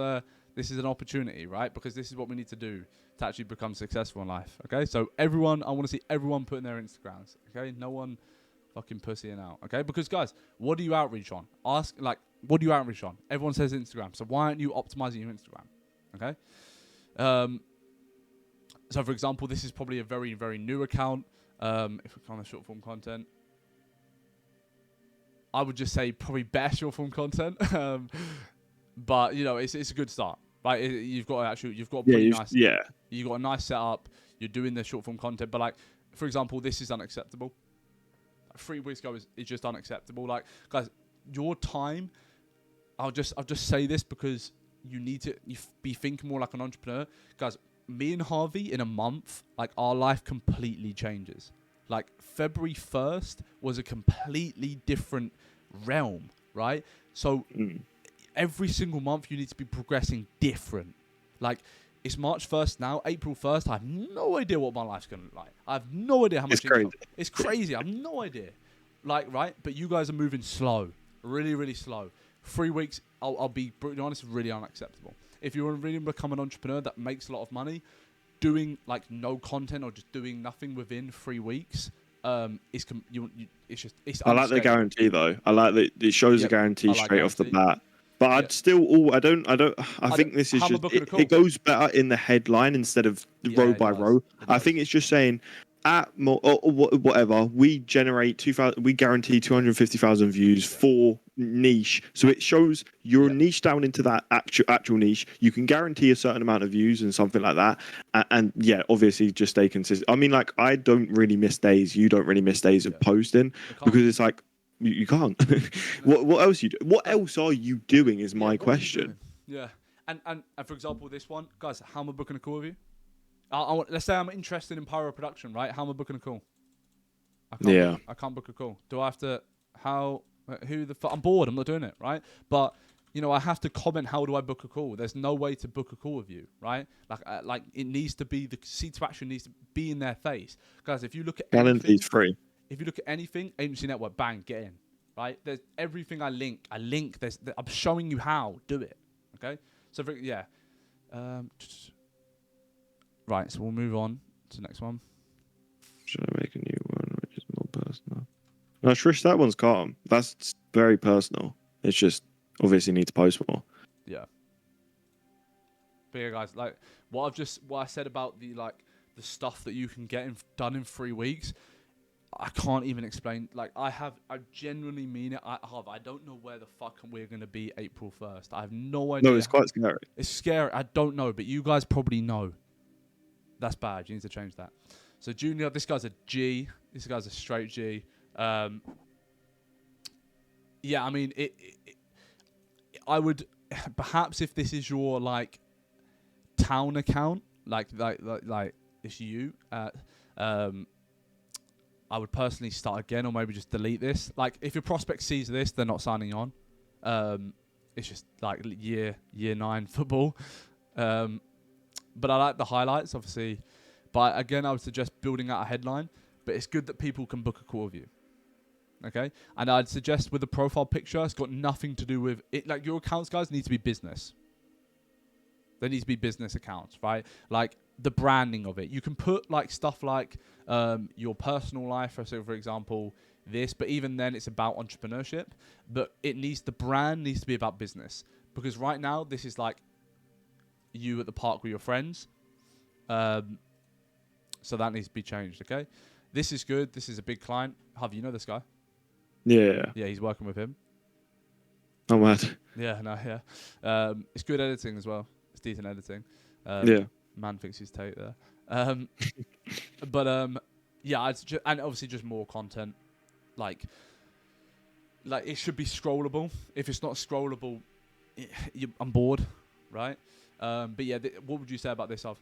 A: an opportunity, right? Because this is what we need to do to actually become successful in life. Okay, so I want to see everyone putting their Instagrams. Okay, no one fucking pussying out. Okay, because guys, what do you outreach on? What do you outreach on? Everyone says Instagram, so why aren't you optimizing your Instagram? Okay. So for example, this is probably a very, very new account. If we come on short form content, I would just say probably better short form content. But you know, it's a good start, right? You've got a nice setup. You're doing the short form content, but like, for example, this is unacceptable. 3 weeks ago is just unacceptable. Like, guys, your time. I'll just say this because you need to be thinking more like an entrepreneur, guys. Me and Harvey in a month, like our life completely changes. Like February 1st was a completely different realm, right? So every single month you need to be progressing different. Like it's March 1st now, April 1st, I have no idea what my life's going to look like. I have no idea how much income. It's crazy. I have no idea. Like, right? But you guys are moving slow, really, really slow. 3 weeks, I'll be brutally honest, really unacceptable. If you want to really become an entrepreneur that makes a lot of money, doing like no content or just doing nothing within 3 weeks, it's
B: I like the guarantee though. I like that it shows a guarantee straight off the bat. But I'd still, I think this is just, it goes better in the headline instead of row by row. I think it's just saying, whatever, we guarantee 250,000 views for niche. So it shows you're niche down into that actual niche. You can guarantee a certain amount of views and something like that. And yeah, obviously just stay consistent. I mean, like, I don't really miss days. You don't really miss days of posting because it's like, you can't. What else you do? What else are you doing is my question.
A: Yeah. And for example, this one, guys, how am I booking a call with you? Let's say I'm interested in pyro production, right? How am I booking a call? I can't book a call. Do I have to? Who the fuck? I'm bored. I'm not doing it, right? But you know, I have to comment. How do I book a call? There's no way to book a call with you, right? Like it needs to be, the seed to action needs to be in their face, guys. If you look at anything,
B: free.
A: If you look at anything, agency network, bang, get in, right? There's everything I link. I'm showing you how. Do it, okay? So right, so we'll move on to the next one.
B: Should I make a new one, which is more personal? No, Trish, that one's calm. That's very personal. It's just obviously need to post more.
A: Yeah. But yeah, guys, like what I said about the stuff that you can get done in 3 weeks, I can't even explain. Like I genuinely mean it. I don't know where the fuck we're gonna be April 1st. I have no idea.
B: No, it's quite scary.
A: It's scary. I don't know, but you guys probably know. That's bad. You need to change that. So Junior, this guy's a G. This guy's a straight G. Yeah, I mean, I would perhaps, if this is your like town account, like it's you. I would personally start again, or maybe just delete this. Like, if your prospect sees this, they're not signing on. It's just like year 9 football. But I like the highlights, obviously. But again, I would suggest building out a headline. But it's good that people can book a call with you. Okay? And I'd suggest with the profile picture, it's got nothing to do with it. Like, your accounts, guys, need to be business. They need to be business accounts, right? Like, the branding of it. You can put, like, stuff like your personal life, so for example, this. But even then, it's about entrepreneurship. But the brand needs to be about business. Because right now, this is like you at the park with your friends. So that needs to be changed, okay? This is good. This is a big client. Harvey, you know this guy?
B: Yeah.
A: Yeah, he's working with him.
B: Oh, mad.
A: Yeah, no, yeah. It's good editing as well. It's decent editing.
B: Yeah.
A: Man thinks he's Tate there. But yeah, and obviously just more content. Like it should be scrollable. If it's not scrollable, I'm bored, right? But yeah, what would you say about this, Av?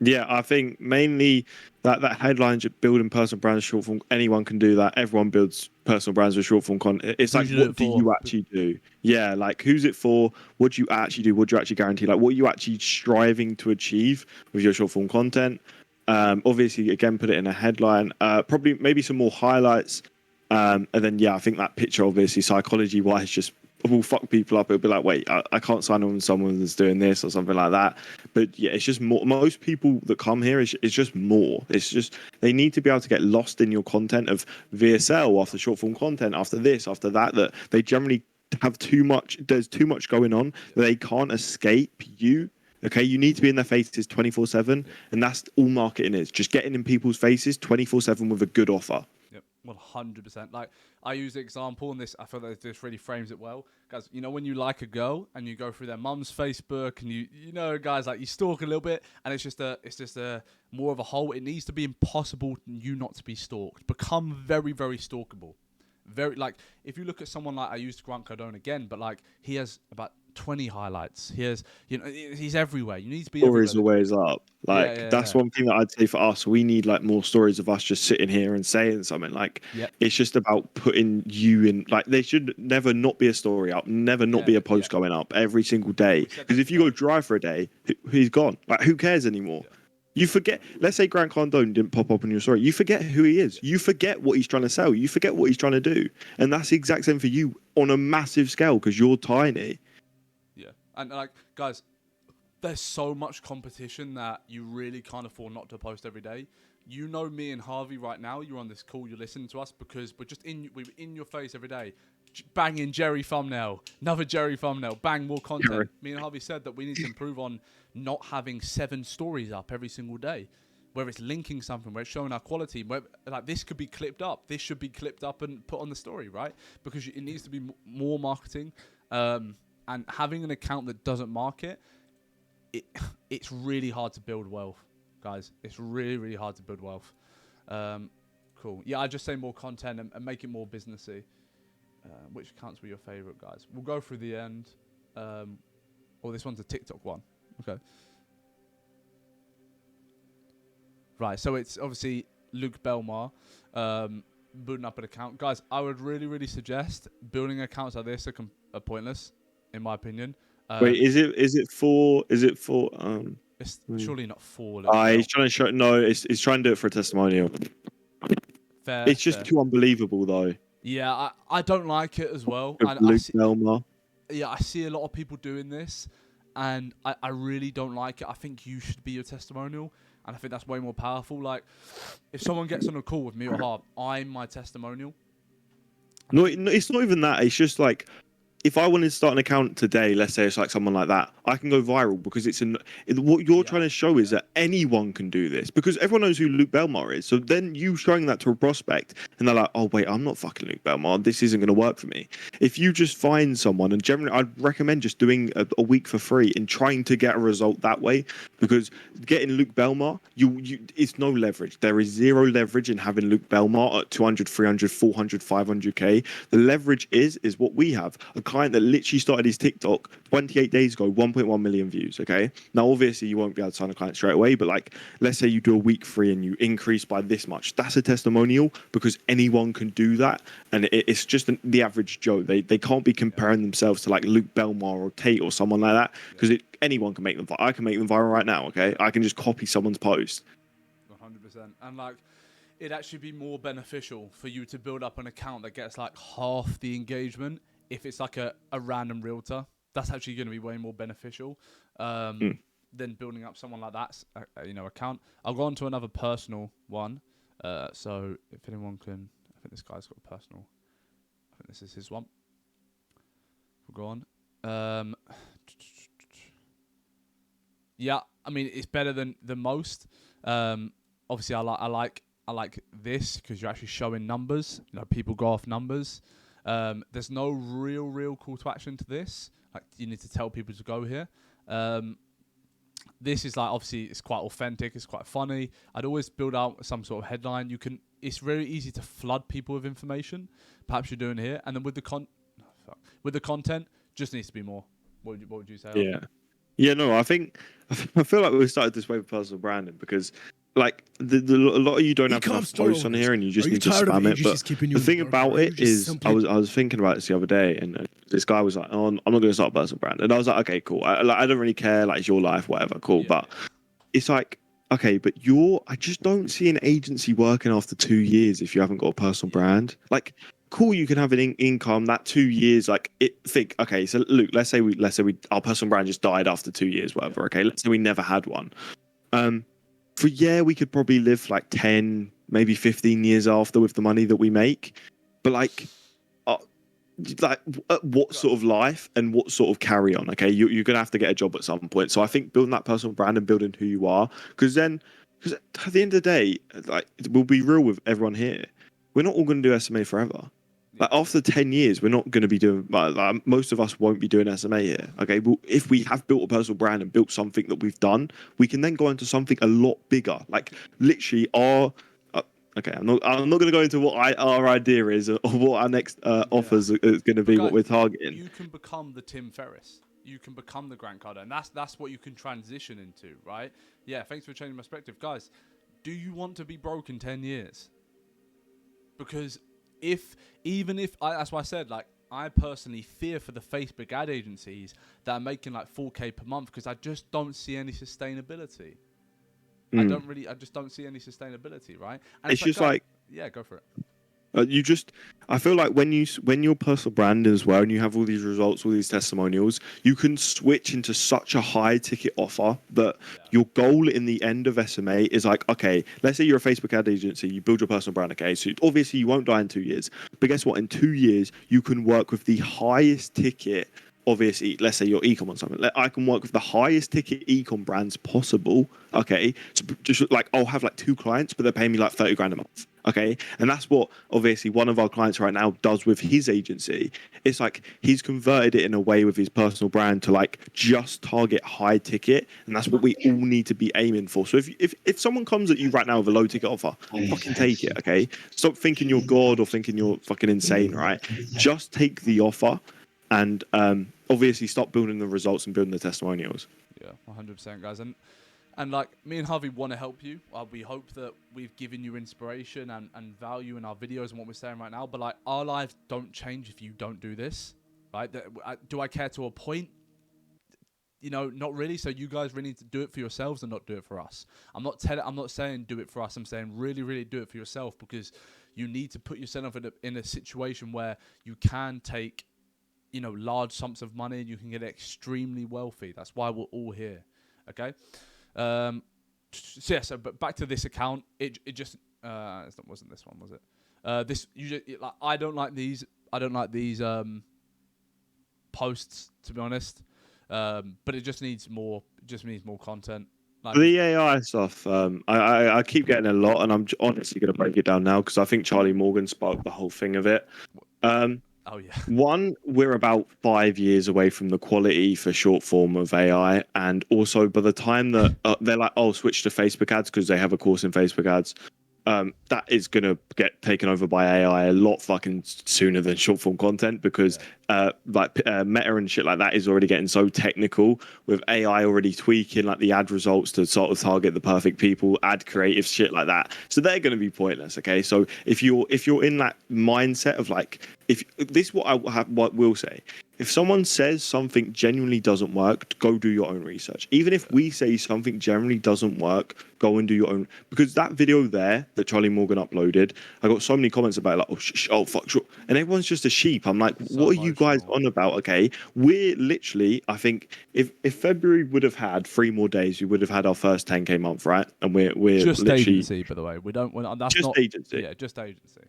B: Yeah, I think mainly that headline, just building personal brands short form. Anyone can do that. Everyone builds personal brands with short form content. It's
A: Who
B: like,
A: should do
B: what
A: it
B: do
A: for?
B: you actually do? Yeah, like who's it for? What do you actually do? What do you actually guarantee? Like, what are you actually striving to achieve with your short form content? Obviously, again, put it in a headline. Probably maybe some more highlights. And then yeah, I think that picture, obviously, psychology wise, just will fuck people up. It'll be like, wait, I can't sign on with someone that's doing this or something like that. But yeah, it's just more. Most people that come here, it's just more. It's just they need to be able to get lost in your content of VSL, after short form content, after this, after that. That they generally have too much. There's too much going on. They can't escape you. Okay, you need to be in their faces 24/7, and that's all marketing is. Just getting in people's faces 24/7 with a good offer.
A: Yep, 100%. Like, I use the example, and I feel that this really frames it well. Guys, you know when you like a girl and you go through their mum's Facebook, and you know, guys, like you stalk a little bit, and it's just a more of a hole. It needs to be impossible for you not to be stalked. Become very, very stalkable. Very, like, if you look at someone like, I used Grant Cardone again, but like he has about 20 highlights. He's everywhere. You need to be
B: Stories
A: everywhere.
B: always up.
A: Yeah,
B: Like that's one thing that I'd say for us. We need like more stories of us just sitting here and saying something. Like it's just about putting you in. Like there should never not be a story up, never not be a post going up every single day. Because if you go dry for a day, he's gone. Like who cares anymore?
A: Yeah.
B: You forget. Let's say Grant Cardone didn't pop up on your story. You forget who he is. You forget what he's trying to sell. You forget what he's trying to do. And that's the exact same for you on a massive scale because you're tiny.
A: Yeah, and like guys, there's so much competition that you really can't afford not to post every day. You know me and Harvey right now. You're on this call. You're listening to us because we're in your face every day. Banging Jerry thumbnail, another Jerry thumbnail, bang more content.
B: Jerry.
A: Me and Harvey said that we need to improve on not having 7 stories up every single day, where it's linking something, where it's showing our quality. Where like this could be clipped up. This should be clipped up and put on the story, right? Because it needs to be more marketing. And having an account that doesn't market, it's really hard to build wealth, guys. It's really, really hard to build wealth. Cool. Yeah, I just say more content and make it more businessy. Which accounts were your favorite, guys? We'll go through the end. This one's a TikTok one. Okay. Right, so it's obviously Luke Belmar building up an account. Guys, I would really, really suggest building accounts like this are pointless, in my opinion.
B: Wait, is it for
A: It's surely not for.
B: he's trying to show. No, it's trying to do it for a testimonial.
A: Fair.
B: It's just too unbelievable, though.
A: Yeah, I don't like it as well. And
B: Luke Belmar.
A: I see a lot of people doing this, and I really don't like it. I think you should be your testimonial, and I think that's way more powerful. Like, if someone gets on a call with me or Harv, I'm my testimonial.
B: No, it's not even that. It's just like, if I wanted to start an account today, let's say it's like someone like that, I can go viral because what you're trying to show is that anyone can do this because everyone knows who Luke Belmar is. So then you showing that to a prospect and they're like, oh, wait, I'm not fucking Luke Belmar. This isn't going to work for me. If you just find someone, and generally I'd recommend just doing a week for free and trying to get a result that way, because getting Luke Belmar, it's no leverage. There is zero leverage in having Luke Belmar at 200, 300, 400, 500K. The leverage is what we have. A client that literally started his TikTok 28 days ago, 1.1 million views. Okay. Now, obviously, you won't be able to sign a client straight away, but like, let's say you do a week free and you increase by this much. That's a testimonial because anyone can do that. And it's just the average Joe. They can't be comparing themselves to like Luke Belmar or Tate or someone like that because anyone can make them. I can make them viral right now. Okay. I can just copy someone's post.
A: 100%. And like, it'd actually be more beneficial for you to build up an account that gets like half the engagement if it's like a random realtor. That's actually going to be way more beneficial than building up someone like that, account. I'll go on to another personal one. So if anyone can, I think this guy's got a personal. I think this is his one. We'll go on. Yeah, I mean it's better than most. Obviously, I like this because you're actually showing numbers. You know, people go off numbers. There's no real call to action to this. Like you need to tell people to go here. This is like obviously it's quite authentic. It's quite funny. I'd always build out some sort of headline. It's very easy to flood people with information. Perhaps you're doing here, and then with the content, just needs to be more. What would you say?
B: Yeah. Yeah, no, I feel like we started this way with personal branding because, like, a lot of you don't have enough posts on here, and you just need to spam it. But the thing about it is, I was thinking about this the other day, and this guy was like, "Oh, I'm not going to start a personal brand," and I was like, "Okay, cool. I don't really care. Like, it's your life, whatever, cool."
A: Yeah.
B: But it's like, okay, but I just don't see an agency working after 2 years if you haven't got a personal brand. Like, cool, you can have an income that 2 years. Like, okay, so Luke, let's say our personal brand just died after 2 years, whatever. Okay, let's say we never had one. We could probably live like 10, maybe 15 years after with the money that we make. But like what sort of life and what sort of carry on? Okay, you're gonna have to get a job at some point. So I think building that personal brand and building who you are, because at the end of the day, like we'll be real with everyone here. We're not all gonna do SMA forever. Like after 10 years, we're not going to be doing. Like, most of us won't be doing SMA here. Okay, well, if we have built a personal brand and built something that we've done, we can then go into something a lot bigger. Like literally, okay, I'm not going to go into what our idea is or what our next offers is going to be. Guys, what we're targeting.
A: You can become the Tim Ferriss. You can become the Grant Cardone, and that's what you can transition into, right? Yeah. Thanks for changing my perspective, guys. Do you want to be broke in 10 years? Because that's why I said, like, I personally fear for the Facebook ad agencies that are making like 4K per month because I just don't see any sustainability. I just don't see any sustainability, right? And
B: it's just like,
A: yeah, go for it.
B: I feel like when you're personal branding as well and you have all these results, all these testimonials, you can switch into such a high ticket offer that your goal in the end of SMA is like, okay, let's say you're a Facebook ad agency, you build your personal brand, okay, so obviously you won't die in 2 years, but guess what? In 2 years, you can work with the highest ticket. Obviously, let's say you're e-com on something. I can work with the highest ticket e-com brands possible. Okay, so just like I'll have like 2 clients, but they're paying me like 30 grand a month. Okay, and that's what obviously one of our clients right now does with his agency. It's like he's converted it in a way with his personal brand to like just target high ticket, and that's what we all need to be aiming for. So if someone comes at you right now with a low ticket offer, fucking take it. Okay, stop thinking you're God or thinking you're fucking insane. Right, just take the offer. And obviously stop building the results and building the testimonials.
A: Yeah, 100%, guys. And like me and Harvey want to help you. We hope that we've given you inspiration and value in our videos and what we're saying right now. But like our lives don't change if you don't do this, right? Do I care to a point? You know, not really. So you guys really need to do it for yourselves and not do it for us. I'm not saying do it for us. I'm saying really do it for yourself, because you need to put yourself in a situation where you can take, you know, large sums of money and you can get extremely wealthy. That's why we're all here. Okay. But back to this account, it just it wasn't this one, was it? I don't like these posts, to be honest. But it just needs more content. Like
B: the AI stuff, I keep getting a lot, and I'm honestly going to break it down now because I think Charlie Morgan sparked the whole thing of it.
A: Oh yeah.
B: One, we're about 5 years away from the quality for short form of AI, and also by the time that they're like, "Oh, switch to Facebook ads," because they have a course in Facebook ads, that is gonna get taken over by AI a lot fucking sooner than short form content, because Meta and shit like that is already getting so technical with AI already tweaking like the ad results to sort of target the perfect people, ad creative shit like that. So they're going to be pointless. Okay, so if you're in that mindset of like, if this what will say, if someone says something genuinely doesn't work, go do your own research. Even if we say something generally doesn't work, go and do your own. Because that video there that Charlie Morgan uploaded, I got so many comments about it, like, fuck, sure. And everyone's just a sheep. I'm like, so what are you guys on about? Okay, we're literally, I think, if February would have had 3 more days, we would have had our first 10K month, right? And we're
A: just
B: literally
A: agency, by the way. That's
B: just
A: not
B: agency.
A: Yeah, just agency.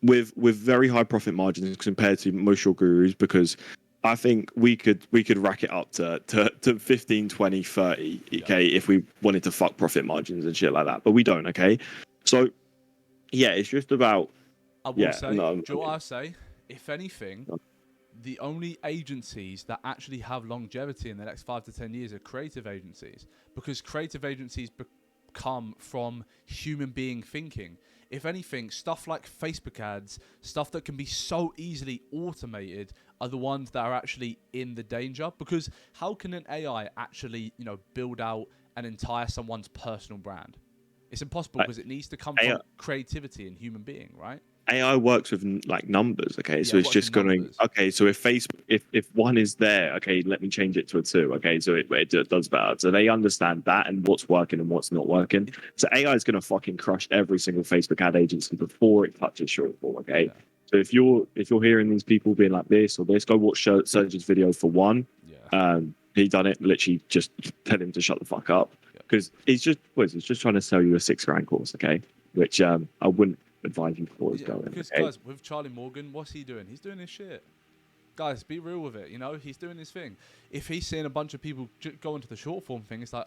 B: With very high profit margins compared to most short gurus, because I think we could rack it up to 15, 20, 30, okay, if we wanted to fuck profit margins and shit like that. But we don't, okay? So yeah, it's just about
A: I will
B: yeah,
A: say,
B: no,
A: do you know what I say? If anything, the only agencies that actually have longevity in the next 5 to 10 years are creative agencies, because creative agencies come from human being thinking. If anything, stuff like Facebook ads, stuff that can be so easily automated, are the ones that are actually in the danger. Because how can an AI actually, build out and entire someone's personal brand? It's impossible, because it needs to come
B: AI,
A: from creativity and human being, right?
B: AI works with like numbers, okay?
A: Yeah,
B: So
A: it
B: it's
A: works
B: just
A: with
B: going,
A: numbers.
B: okay, so if Facebook, if one is there, okay, let me change it to a 2, okay, so it does better. So they understand that and what's working and what's not working. So AI is going to fucking crush every single Facebook ad agency before it touches short form, okay?
A: Yeah.
B: So if you're hearing these people being like this or this, go watch Serge's video for one.
A: Yeah.
B: He done it. Literally, just tell him to shut the fuck up, because it's just trying to sell you a $6,000 course, okay? Which I wouldn't advise you towards going.
A: Because
B: Okay?
A: guys, with Charlie Morgan, what's he doing? He's doing his shit. Guys, be real with it. He's doing his thing. If he's seeing a bunch of people go into the short form thing, it's like,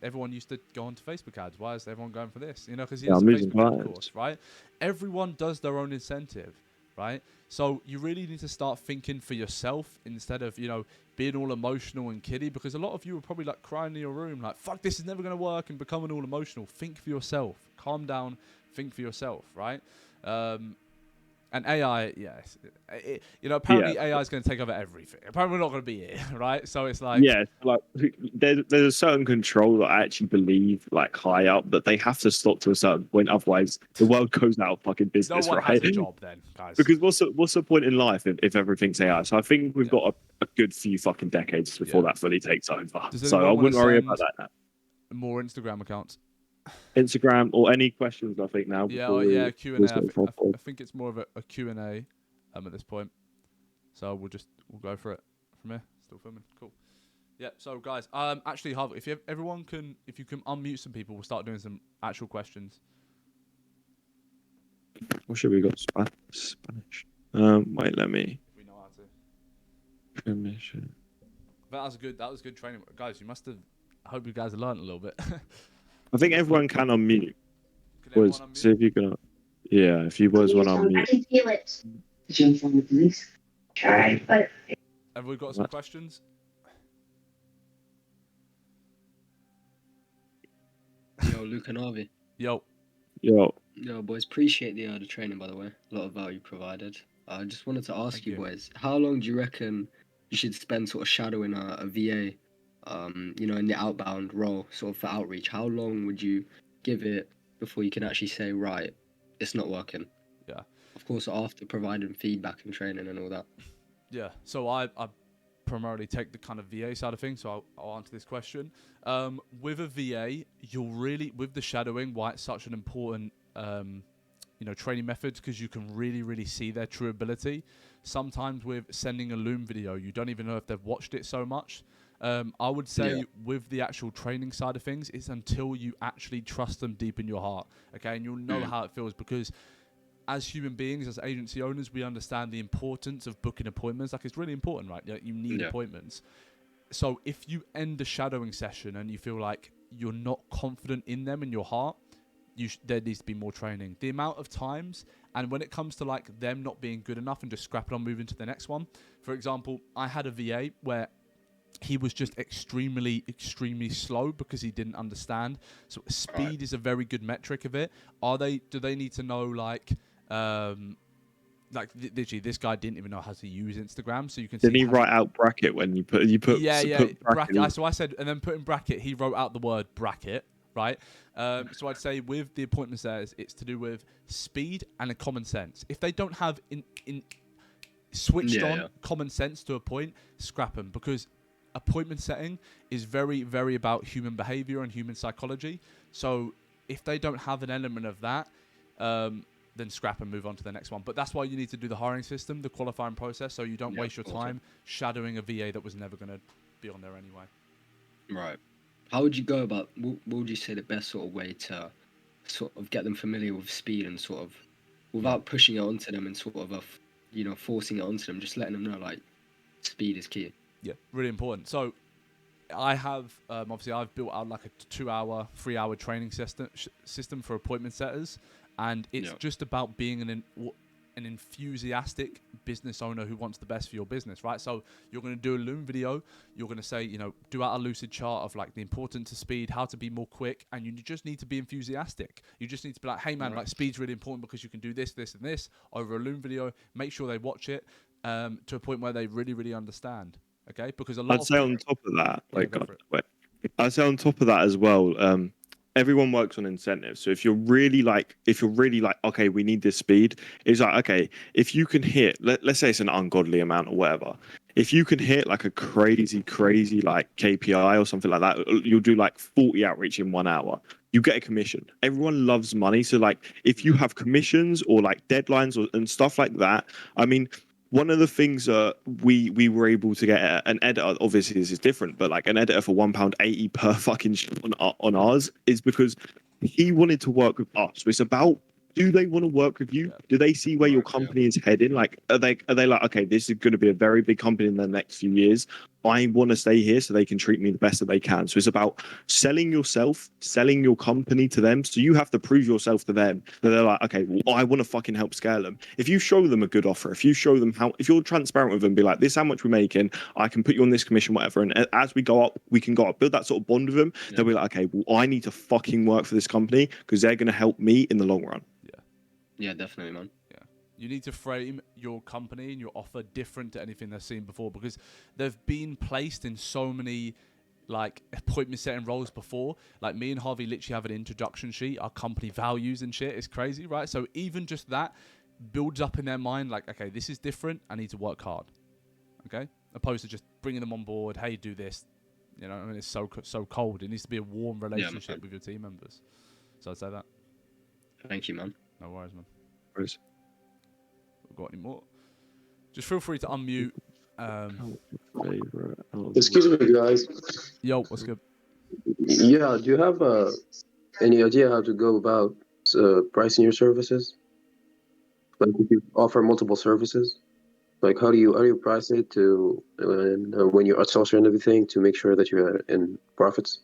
A: everyone used to go onto Facebook ads. Why is everyone going for this? Because he has a Facebook ad course, right? Everyone does their own incentive, right? So you really need to start thinking for yourself instead of, being all emotional and kiddie, because a lot of you are probably like crying in your room, like, fuck, this is never going to work, and becoming all emotional. Think for yourself. Calm down. Think for yourself, right? And AI, yes, apparently AI is going to take over everything. Apparently we're not going to be here, right? So it's like,
B: Yeah, like there's a certain control that I actually believe, like high up, that they have to stop to a certain point, otherwise the world goes out of fucking
A: no
B: business,
A: one
B: right?
A: has a job then, guys.
B: Because what's the point in life if everything's AI? So I think we've got a good few fucking decades before that fully takes over.
A: Does
B: So I
A: anyone want
B: wouldn't
A: to
B: worry
A: send
B: about that now.
A: more Instagram accounts?
B: Instagram or any questions, I think now.
A: Yeah, Q&A.
B: We
A: I think it's more of a Q&A at this point. So we'll go for it from here. Still filming. Cool. Yeah. So guys, actually, Harvey, if you can unmute some people, we'll start doing some actual questions.
B: What should we got? Spanish. Wait, let me.
A: If we know how to.
B: Permission.
A: That was good training, guys. You must have. I hope you guys have learned a little bit.
B: I think everyone can unmute.
A: Can everyone unmute?
B: See if you can. Yeah, if you was want to unmute.
C: I can feel it. Jump on the police. Try, but.
A: Have we got some questions?
D: Yo, Luke and Harvey.
A: Yo,
D: boys. Appreciate the training, by the way. A lot of value provided. I just wanted to ask you, boys, how long do you reckon you should spend sort of shadowing a VA, in the outbound role, sort of for outreach? How long would you give it before you can actually say, right, it's not working?
A: Yeah.
D: Of course, after providing feedback and training and all that.
A: Yeah. So I primarily take the kind of VA side of things, so I'll answer this question. With a VA, you'll really, with the shadowing, why it's such an important training method, because you can really see their true ability. Sometimes with sending a Loom video, you don't even know if they've watched it so much. I would say with the actual training side of things, it's until you actually trust them deep in your heart, okay? And you'll know how it feels, because as human beings, as agency owners, we understand the importance of booking appointments. Like, it's really important, right? You need appointments. So if you end the shadowing session and you feel like you're not confident in them in your heart, there needs to be more training. The amount of times, and when it comes to like them not being good enough and just scrapping on moving to the next one. For example, I had a VA where he was just extremely slow because he didn't understand. So speed is a very good metric of it. Do they need to know literally this guy didn't even know how to use Instagram, so you can see.
B: Did he write out bracket when you put
A: bracket? So I said, and then put in bracket, he wrote out the word bracket, right? So I'd say with the appointments there, it's to do with speed and a common sense. If they don't have switched on common sense to a point, scrap them, because appointment setting is very, very about human behavior and human psychology. So if they don't have an element of that, then scrap and move on to the next one. But that's why you need to do the hiring system, the qualifying process, so you don't waste your time shadowing a VA that was never going to be on there anyway.
D: Right. How would you go about, what would you say the best sort of way to sort of get them familiar with speed and sort of, without pushing it onto them and sort of, forcing it onto them, just letting them know, like, speed is key.
A: Yeah, really important. So I have obviously I've built out like a 2-hour, 3-hour training system for appointment setters, and it's just about being an enthusiastic business owner who wants the best for your business, right? So you're going to do a Loom video, you're going to say, do out a lucid chart of like the importance of speed, how to be more quick, and you just need to be enthusiastic. You just need to be like, hey man, like speed's really important because you can do this, this, and this over a Loom video. Make sure they watch it to a point where they really, really understand. Okay, because a lot.
B: I'd say on top of that, I'd say on top of that as well. Everyone works on incentives. So if you're really like, okay, we need this speed, it's like, okay, if you can hit, let's say it's an ungodly amount or whatever. If you can hit like a crazy like KPI or something like that, you'll do like 40 outreach in 1 hour. You get a commission. Everyone loves money. So like, if you have commissions or like deadlines and stuff like that, I mean, one of the things that we were able to get an editor, obviously this is different, but like an editor for £1.80 per fucking on ours is because he wanted to work with us. So it's about, do they want to work with you? Do they see where your company is heading? Like, are they like, okay, this is going to be a very big company in the next few years. I want to stay here so they can treat me the best that they can. So it's about selling yourself, selling your company to them. So you have to prove yourself to them that they're like, okay, well, I want to fucking help scale them. If you show them a good offer, if you show them if you're transparent with them, be like, this is how much we're making, I can put you on this commission, whatever. And as we go up, we can go up, build that sort of bond with them. They'll be like, okay, well, I need to fucking work for this company because they're going to help me in the long run.
D: Yeah, definitely, man.
A: Yeah. You need to frame your company and your offer different to anything they've seen before, because they've been placed in so many like appointment setting roles before. Like me and Harvey literally have an introduction sheet, our company values and shit. It's crazy, right? So even just that builds up in their mind like, okay, this is different. I need to work hard. Okay? Opposed to just bringing them on board. Hey, do this. I mean, it's so cold. It needs to be a warm relationship with your team members. So I'd say that.
D: Thank you, man.
A: No worries, man.
B: Worries.
A: Got any more? Just feel free to unmute.
E: Excuse me, guys.
A: Yo, what's good?
E: Yeah, do you have any idea how to go about pricing your services? Like if you offer multiple services, like how do you price it to when you're outsourcing everything to make sure that you're in profits?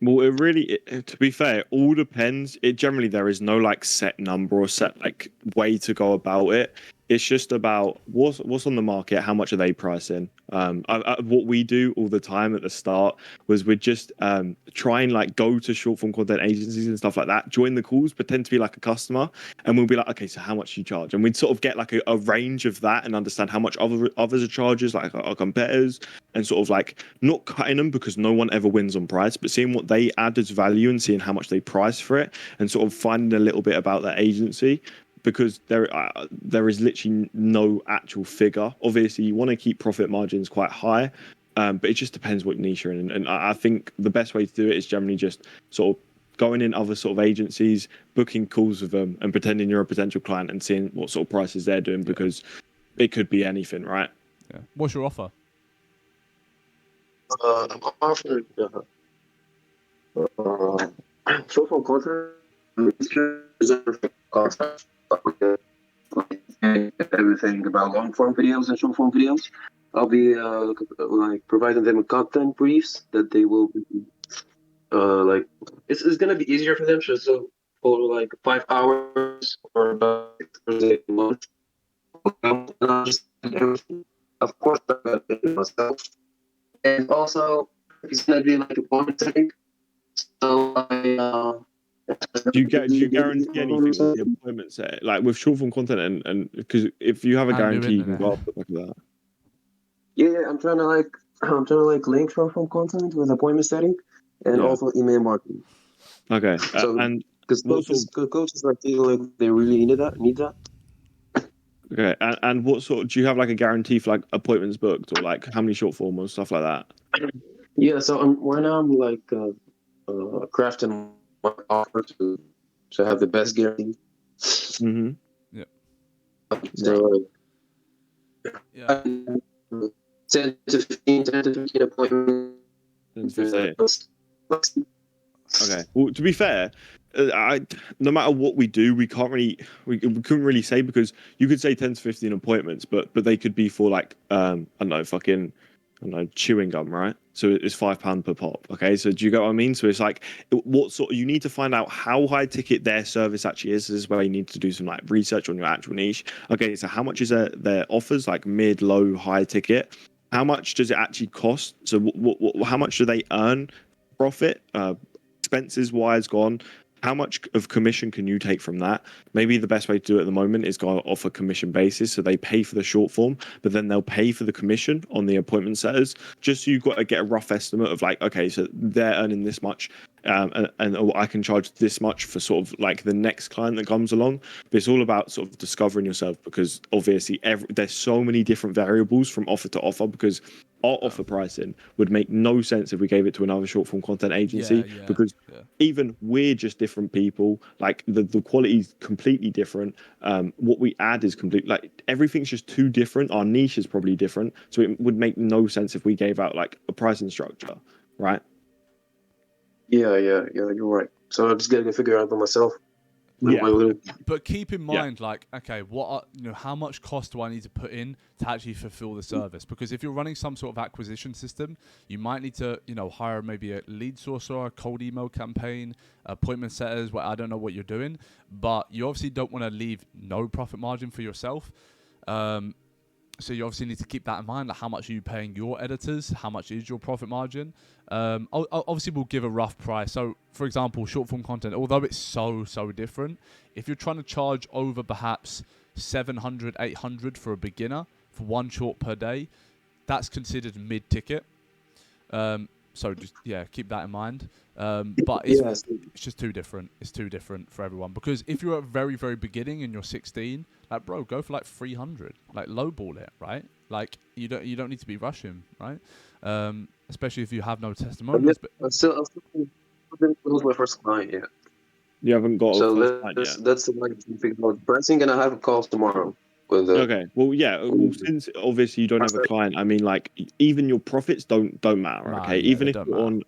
B: Well, to be fair, it all depends. There is no like set number or set like way to go about it. It's just about what's on the market, how much are they pricing. What we do all the time at the start was we'd just try and like go to short form content agencies and stuff like that, join the calls, pretend to be like a customer, and we'll be like, okay, so how much do you charge? And we'd sort of get like a range of that and understand how much others are charges, like our competitors, and sort of like not cutting them because no one ever wins on price, but seeing what they add as value and seeing how much they price for it, and sort of finding a little bit about that agency. Because there is literally no actual figure. Obviously, you want to keep profit margins quite high, but it just depends what niche you're in. And I think the best way to do it is generally just sort of going in other sort of agencies, booking calls with them, and pretending you're a potential client and seeing what sort of prices they're doing, because it could be anything, right?
A: Yeah. What's your offer?
E: I'm offering short form content. Everything about long form videos and short form videos. I'll be like providing them with content briefs that they will like. It's gonna be easier for them. So for like 5 hours or about 6 hours a month. Of course, myself, and also it's gonna be like a bonus setting. So
B: Do you guarantee anything with the appointment set, like with short form content, and because if you have a guarantee, you can go up like that.
E: Yeah, I'm trying to link short form content with appointment setting, and also email marketing.
B: Okay,
E: So
B: and
E: because coaches like feel like they really need that.
B: Okay, and what sort? Do you have like a guarantee for like appointments booked, or like how many short form or stuff like that?
E: Yeah, so right now I'm like crafting my offer to have the best guarantee.
B: Mm-hmm.
A: Yeah.
E: So
A: yeah.
E: 10 to 15 appointments.
B: Okay. Well, to be fair, no matter what we do, we can't really, we couldn't really say, because you could say 10 to 15 appointments, but they could be for like, I don't know, fucking, I don't know, chewing gum, right? So it's £5 per pop. Okay, so do you get what I mean? So it's like, what sort? You need to find out how high ticket their service actually is. This is where you need to do some like research on your actual niche. Okay, so how much is their offers, like mid, low, high ticket? How much does it actually cost? So how much do they earn profit? Expenses wise gone. How much of commission can you take from that? Maybe the best way to do it at the moment is go off a commission basis. So they pay for the short form, but then they'll pay for the commission on the appointment setters, just so you've got to get a rough estimate of like, okay, so they're earning this much, and I can charge this much for sort of like the next client that comes along. But it's all about sort of discovering yourself, because obviously there's so many different variables from offer to offer, because our offer pricing would make no sense if we gave it to another short form content agency, because even we're just different people. Like the quality is completely different. What we add is complete, like everything's just too different. Our niche is probably different, so it would make no sense if we gave out like a pricing structure, right?
E: Yeah, you're right. So I'm just getting to figure it out by myself.
B: Yeah.
A: But keep in mind, like, okay, how much cost do I need to put in to actually fulfill the service? Because if you're running some sort of acquisition system, you might need to, hire maybe a lead sourcer, a cold email campaign, appointment setters. I don't know what you're doing, but you obviously don't want to leave no profit margin for yourself. So you obviously need to keep that in mind. Like, how much are you paying your editors? How much is your profit margin? Obviously, we'll give a rough price. So, for example, short form content, although it's so different, if you're trying to charge over perhaps 700, 800 for a beginner for one short per day, that's considered mid-ticket. So just keep that in mind. But it's just too different. It's too different for everyone, because if you're at very beginning and you're 16, like, bro, go for like 300, like lowball it, right? Like you don't need to be rushing, right? Especially if you have no testimonials. But
E: I still haven't closed my first client yet.
B: You haven't got a first client yet.
E: That's the one you figure out. Pricing, and I have a call tomorrow.
B: Okay. Well, yeah. Well, since obviously you don't have a client, I mean, like, even your profits don't matter. Okay. Even if you're on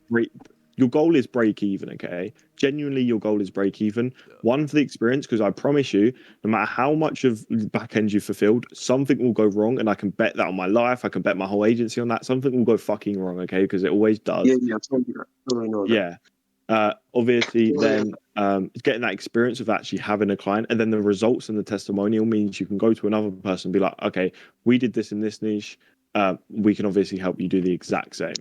B: your goal is break even. Okay. Genuinely, your goal is break even. One, for the experience, because I promise you, no matter how much of back end you fulfilled, something will go wrong, and I can bet that on my life. I can bet my whole agency on that. Something will go fucking wrong. Okay, because it always does.
E: Yeah. Totally know that.
B: Yeah. Obviously, then getting that experience of actually having a client, and then the results and the testimonial means you can go to another person and be like, okay, we did this in this niche. We can obviously help you do the exact same.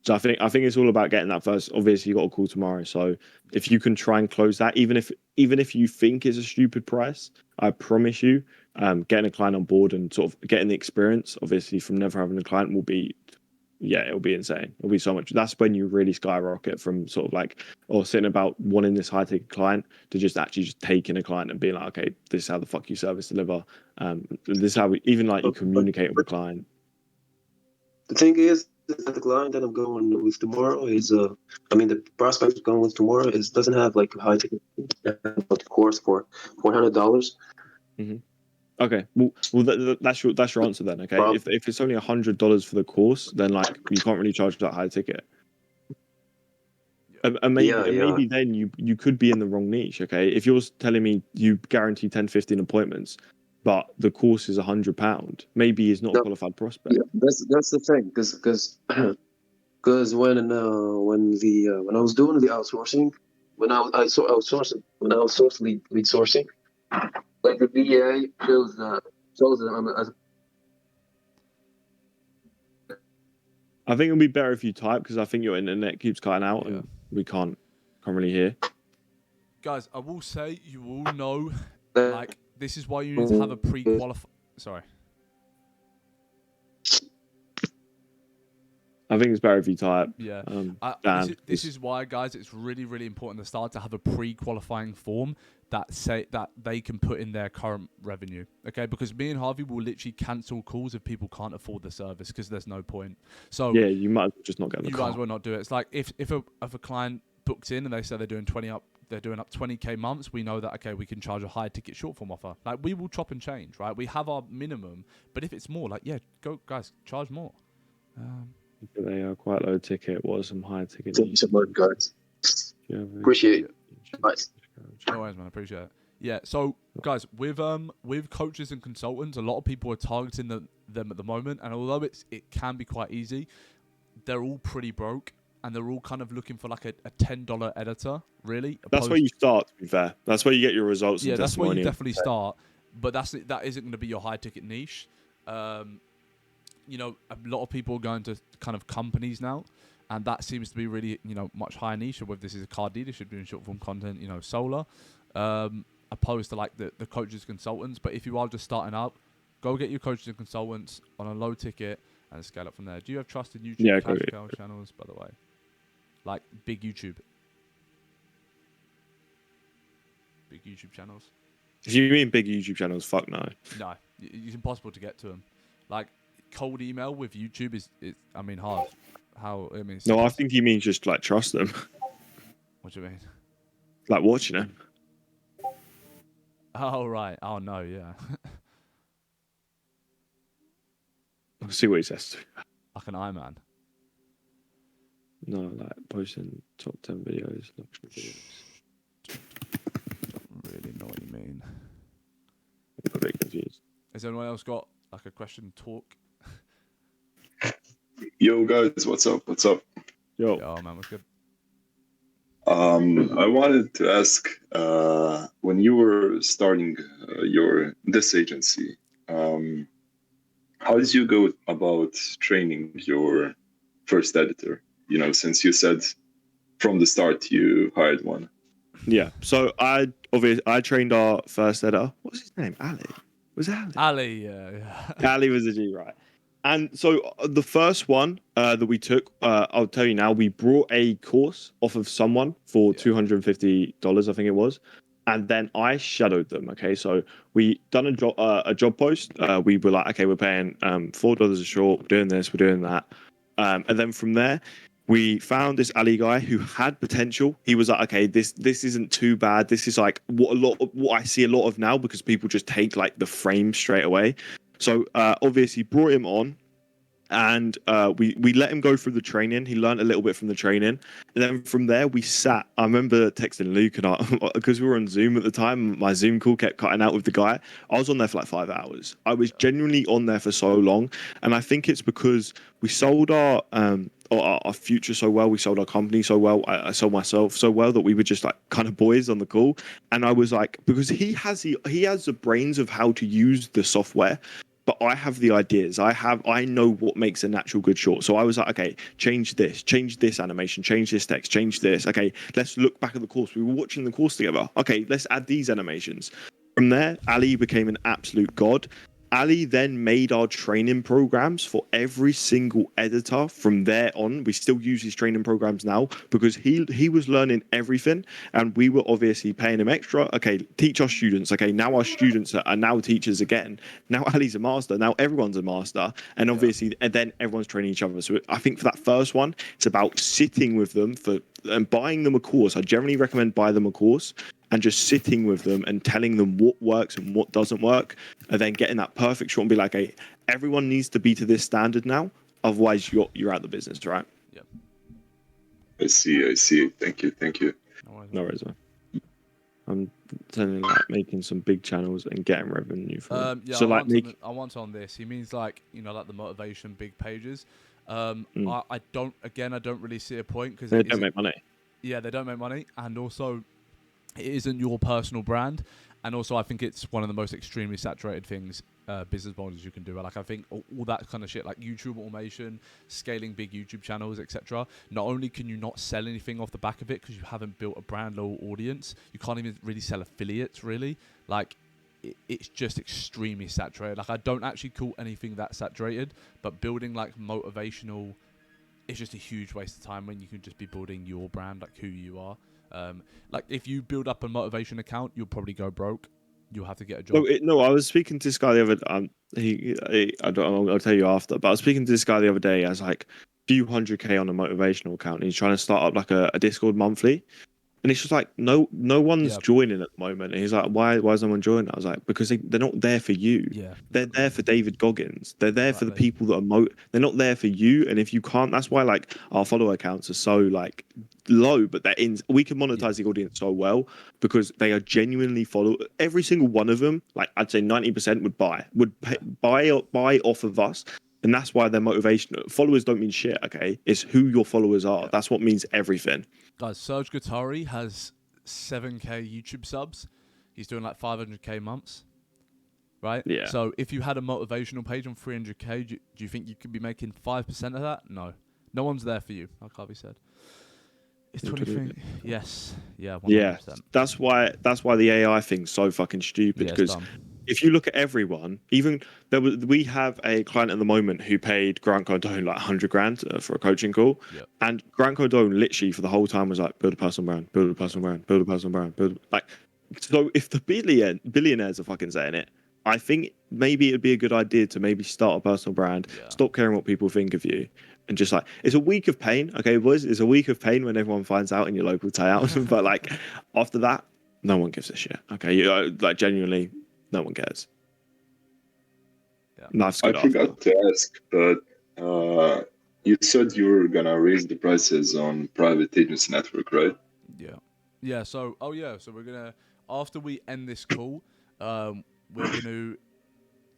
B: So I think it's all about getting that first. Obviously, you got a call tomorrow, so if you can try and close that, even if you think it's a stupid price, I promise you, getting a client on board and sort of getting the experience, obviously, from never having a client will be. Yeah, it'll be insane. It'll be so much. That's when you really skyrocket from sort of like, or sitting about wanting this high ticket client to just actually just taking a client and being like, okay, this is how the fuck you service deliver. This is how we even like you communicate with the client.
E: The thing is that the client that I'm going with tomorrow is, the prospect going with tomorrow doesn't have like a high ticket course for $100.
B: Mm-hmm. Okay, well, that's your answer then. Okay, if it's only $100 for the course, then like you can't really charge that high ticket. And maybe then you could be in the wrong niche. Okay, if you're telling me you guarantee 10, 15 appointments, but the course is £100, maybe he's not a qualified prospect.
E: Yeah, that's the thing, because when I was doing the outsourcing, when I outsourced lead sourcing, like the VA shows that I'm as.
B: I think it'll be better if you type, because I think your internet keeps cutting out and we can't really hear.
A: Guys, I will say, you all know, like, this is why you need to have a pre-qualified. Sorry.
B: I think it's better if you type.
A: Yeah. This is why, guys, it's really important at the start to have a pre-qualifying form that they can put in their current revenue. Okay, because me and Harvey will literally cancel calls if people can't afford the service, because there's no point. So
B: yeah, you might just not get the
A: call. You guys will not do it. It's like if a client books in and they say they're doing up 20k months, we know that, okay, we can charge a high ticket short form offer. Like, we will chop and change, right? We have our minimum, but if it's more, like, yeah, go guys, charge more.
B: They are quite low ticket. What are some high ticket?
E: Guys. Appreciate advice.
A: No worries, man. I appreciate it. Yeah. So, guys, with coaches and consultants, a lot of people are targeting them at the moment, and although it can be quite easy, they're all pretty broke, and they're all kind of looking for like a $10 editor, really.
B: That's where you start. To be fair, that's where you get your results.
A: Yeah,
B: and
A: that's where you
B: testimonials.
A: definitely start. But that isn't going to be your high ticket niche. You know, a lot of people are going to kind of companies now, and that seems to be really, you know, much higher niche. Whether this is a car dealership doing short form content, you know, solar, opposed to like the coaches consultants. But if you are just starting up, go get your coaches and consultants on a low ticket and scale up from there. Do you have trusted YouTube cash cow channels, by the way? Like big YouTube channels?
B: If you mean big YouTube channels, fuck no.
A: No, it's impossible to get to them. Like cold email with YouTube is I mean hard. How I mean?
B: No, I think he means just like trust them,
A: What do you mean?
B: like watching them.
A: Oh right. Oh no. Yeah.
B: I'll see what he says.
A: Like an Iron.
B: No, like posting top 10 videos, luxury videos.
A: Don't really know what you mean.
B: I'm a bit confused.
A: Has anyone else got like a question talk?
F: Yo guys, what's up? What's up?
B: Yo,
A: Oh man, what's good?
F: I wanted to ask, when you were starting this agency, how did you go about training your first editor? You know, since you said from the start you hired one.
B: yeah. So I trained our first editor. What's his name? Ali. Was it Ali?
A: Ali, yeah.
B: Ali was a G, right? And so the first one that we took, I'll tell you now, we brought a course off of someone for $250, I think it was. And then I shadowed them. Okay, so we done a job post. We were like, okay, we're paying $4 a short. We're doing this. We're doing that. And then from there, we found this Ali guy who had potential. He was like, okay, this isn't too bad. This is like what I see a lot of now, because people just take like the frame straight away. So obviously brought him on, and we let him go through the training. He learned a little bit from the training, and then from there we sat. I remember texting Luke, and because we were on Zoom at the time, my Zoom call kept cutting out with the guy. I was on there for like 5 hours. I was genuinely on there for so long, and I think it's because we sold our future so well. We sold our company so well. I sold myself so well that we were just like kind of boys on the call. And I was like, because he has the brains of how to use the software, but I have the ideas. I know what makes a natural good short. So I was like, okay, change this animation, change this text, change this. Okay, let's look back at the course. We were watching the course together. Okay, let's add these animations. From there, Ali became an absolute god. Ali then made our training programs for every single editor from there on. We still use his training programs now because he was learning everything, and we were obviously paying him extra. Okay, teach our students. Okay, now our students are now teachers again. Now Ali's a master. Now everyone's a master, and obviously, and then everyone's training each other. So I think for that first one, it's about sitting with them and buying them a course. I generally recommend buy them a course and just sitting with them and telling them what works and what doesn't work, and then getting that perfect shot and be like, hey, everyone needs to be to this standard now, otherwise you're out of the business, right?
A: Yeah.
F: I see. Thank you.
B: No worries, man. I'm telling you, like, making some big channels and getting revenue from them.
A: Yeah,
B: So
A: I want on this. He means like, you know, like the motivation big pages. I don't really see a point because
B: they don't make money.
A: Yeah, they don't make money, and also it isn't your personal brand, and also I think it's one of the most extremely saturated things, business models you can do. Like I think all that kind of shit, like YouTube automation, scaling big YouTube channels, etc. Not only can you not sell anything off the back of it because you haven't built a brand loyal audience, you can't even really sell affiliates. Really, like it's just extremely saturated. Like I don't actually call anything that saturated, but building like motivational, it's just a huge waste of time when you can just be building your brand, like who you are. Like if you build up a motivation account, you'll probably go broke. You'll have to get a job.
B: No, I was speaking to this guy the other. I'll tell you after. But I was speaking to this guy the other day. As like few 100K on a motivational account. And he's trying to start up like a Discord monthly. And it's just like no one's
A: Yeah.
B: joining at the moment. And he's like, why is no one joining? I was like, because they're not there for you.
A: Yeah.
B: They're there for David Goggins. They're there for the
A: Exactly.
B: people that are they're not there for you. And if you can't, that's why like our follower accounts are so like low, but we can monetize the audience so well because they are genuinely every single one of them. Like I'd say 90% would buy off of us. And that's why they're motivational. Followers don't mean shit, okay? It's who your followers are.
A: Yeah.
B: That's what means everything.
A: Guys, Serge Guattari has 7K YouTube subs. He's doing like 500K months, right?
B: Yeah.
A: So if you had a motivational page on 300K, do you think you could be making 5% of that? No. No one's there for you, like Harvey said. It's 23. Yes. Yeah, 100%.
B: Yeah. That's why the AI thing's so fucking stupid because if you look at everyone, even we have a client at the moment who paid Grant Cardone like 100 grand for a coaching call.
A: Yep.
B: And Grant Cardone literally for the whole time was like, build a personal brand, build a personal brand, build a personal brand, like, so if the billionaires are fucking saying it, I think maybe it'd be a good idea to maybe start a personal brand, stop caring what people think of you. And just like, it's a week of pain, okay, boys? It's a week of pain when everyone finds out in your local town. But like, after that, no one gives a shit, okay? Like, genuinely, no one cares.
A: Yeah.
F: I forgot to ask, but you said you were gonna raise the prices on private agency network, right?
A: Yeah. Yeah. So, so we're gonna, after we end this call, we're gonna,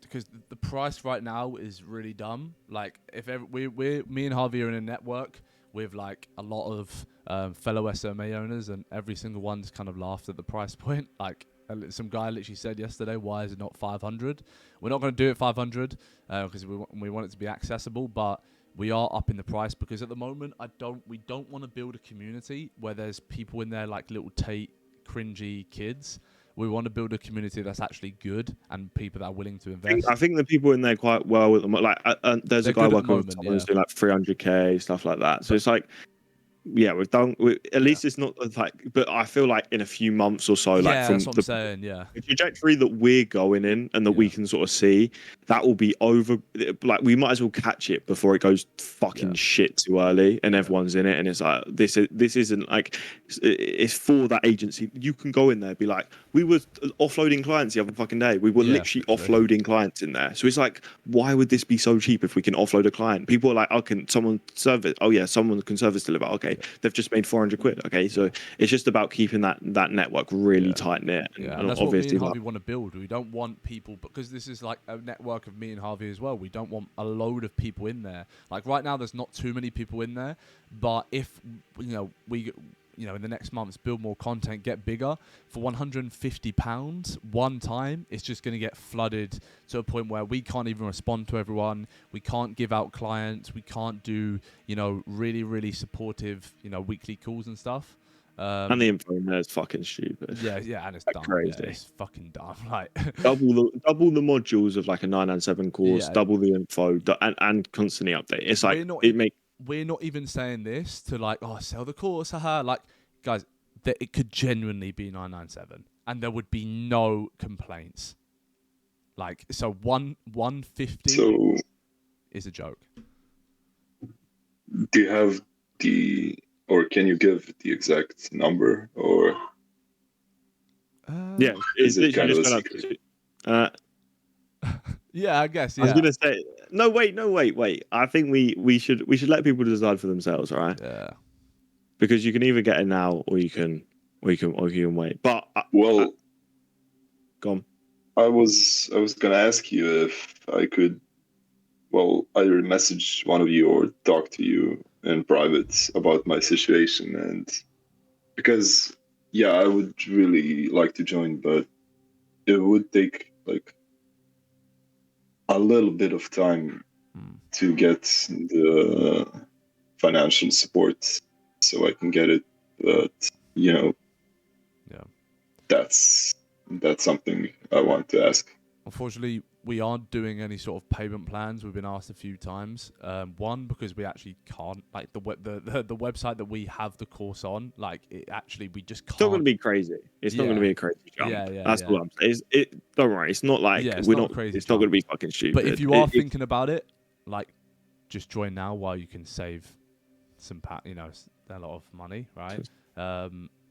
A: because the price right now is really dumb. Like, if me and Harvey are in a network with like a lot of fellow SMA owners, and every single one's kind of laughed at the price point. Like, some guy literally said yesterday, why is it not 500? We're not going to do it 500 because we want it to be accessible, but we are upping the price because at the moment we don't want to build a community where there's people in there like little cringy kids. We want to build a community that's actually good and people that are willing to invest.
B: I think the people in there quite well at the moment. Like, there's a guy working with someone who's doing like 300K stuff like that. So it's like, yeah, at least it's not like, but I feel like in a few months or so, like from
A: that's what I'm saying,
B: the trajectory that we're going in and that we can sort of see, that will be over. Like, we might as well catch it before it goes fucking shit too early and everyone's in it. And it's like, this isn't like, it's for that agency. You can go in there, be like, we were offloading clients the other fucking day. We were literally offloading clients in there. So it's like, why would this be so cheap if we can offload a client? People are like, oh, can someone service? Oh yeah, someone can service deliver. Okay. They've just made 400 quid. Okay, so it's just about keeping that network really tight knit.
A: And that's what me and Harvey want to build. We don't want people, because this is like a network of me and Harvey as well. We don't want a load of people in there. Like right now, there's not too many people in there. But if we in the next months build more content, get bigger, for £150 one time, it's just going to get flooded to a point where we can't even respond to everyone. We can't give out clients. We can't do really, really supportive weekly calls and stuff.
B: And the info in there is fucking stupid.
A: Yeah, and it's dumb.
B: Crazy.
A: Yeah, it's fucking dumb. Like
B: double the modules of like a 997 course, double the info, and constantly update. It's like
A: we're not even saying this to like, oh, sell the course, haha. Like, guys, it could genuinely be 997, and there would be no complaints. Like, so 150 is a joke.
F: Do you have or can you give the exact number, or
B: is it kind of a
F: secret?
A: Yeah, I guess. Yeah.
B: I was gonna say no. Wait. I think we should let people decide for themselves, all right?
A: Yeah.
B: Because you can either get it now, or you can wait. But
F: well,
B: go on.
F: I was gonna ask you if I could, either message one of you or talk to you in private about my situation, and because I would really like to join, but it would take like a little bit of time to get the financial support so I can get it, but that's something I want to ask.
A: Unfortunately, we aren't doing any sort of payment plans. We've been asked a few times. One, because we actually can't. Like the website that we have the course on, like we just can't.
B: It's not going to be crazy. It's not going to be a crazy jump. That's what I'm saying. Don't worry. It's not like we're not crazy. It's not going to be fucking stupid.
A: But if you are thinking about it, like, just join now while you can save some, a lot of money, right?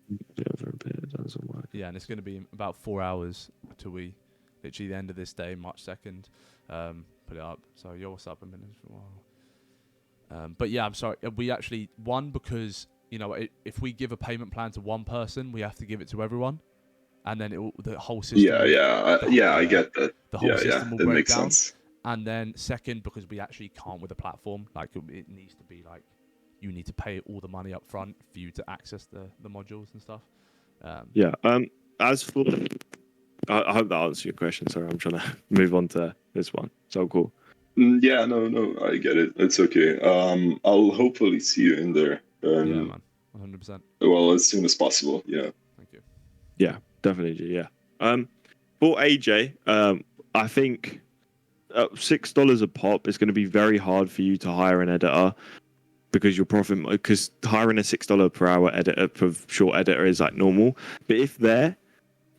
B: For a bit, done some work.
A: Yeah, and it's going to be about 4 hours till we, literally the end of this day, March 2nd, put it up. So, yo, what's up? But yeah, I'm sorry. We actually, because, you know, if we give a payment plan to one person, we have to give it to everyone. And then the whole system.
F: I get that.
A: The whole system will
F: that
A: break
F: makes
A: down.
F: sense.
A: And then second, because we actually can't with the platform, like it needs to be like, you need to pay all the money up front for you to access the modules and stuff.
B: Yeah. As for, I hope that answers your question. Sorry, I'm trying to move on to this one. So cool.
F: Yeah, no, I get it. It's okay. I'll hopefully see you in there.
A: Yeah, man, 100%.
F: Well, as soon as possible. Yeah.
A: Thank you.
B: Yeah, definitely. Yeah. For AJ, I think $6 a pop is going to be very hard for you to hire an editor because because hiring a $6 per hour editor for short editor is like normal. But if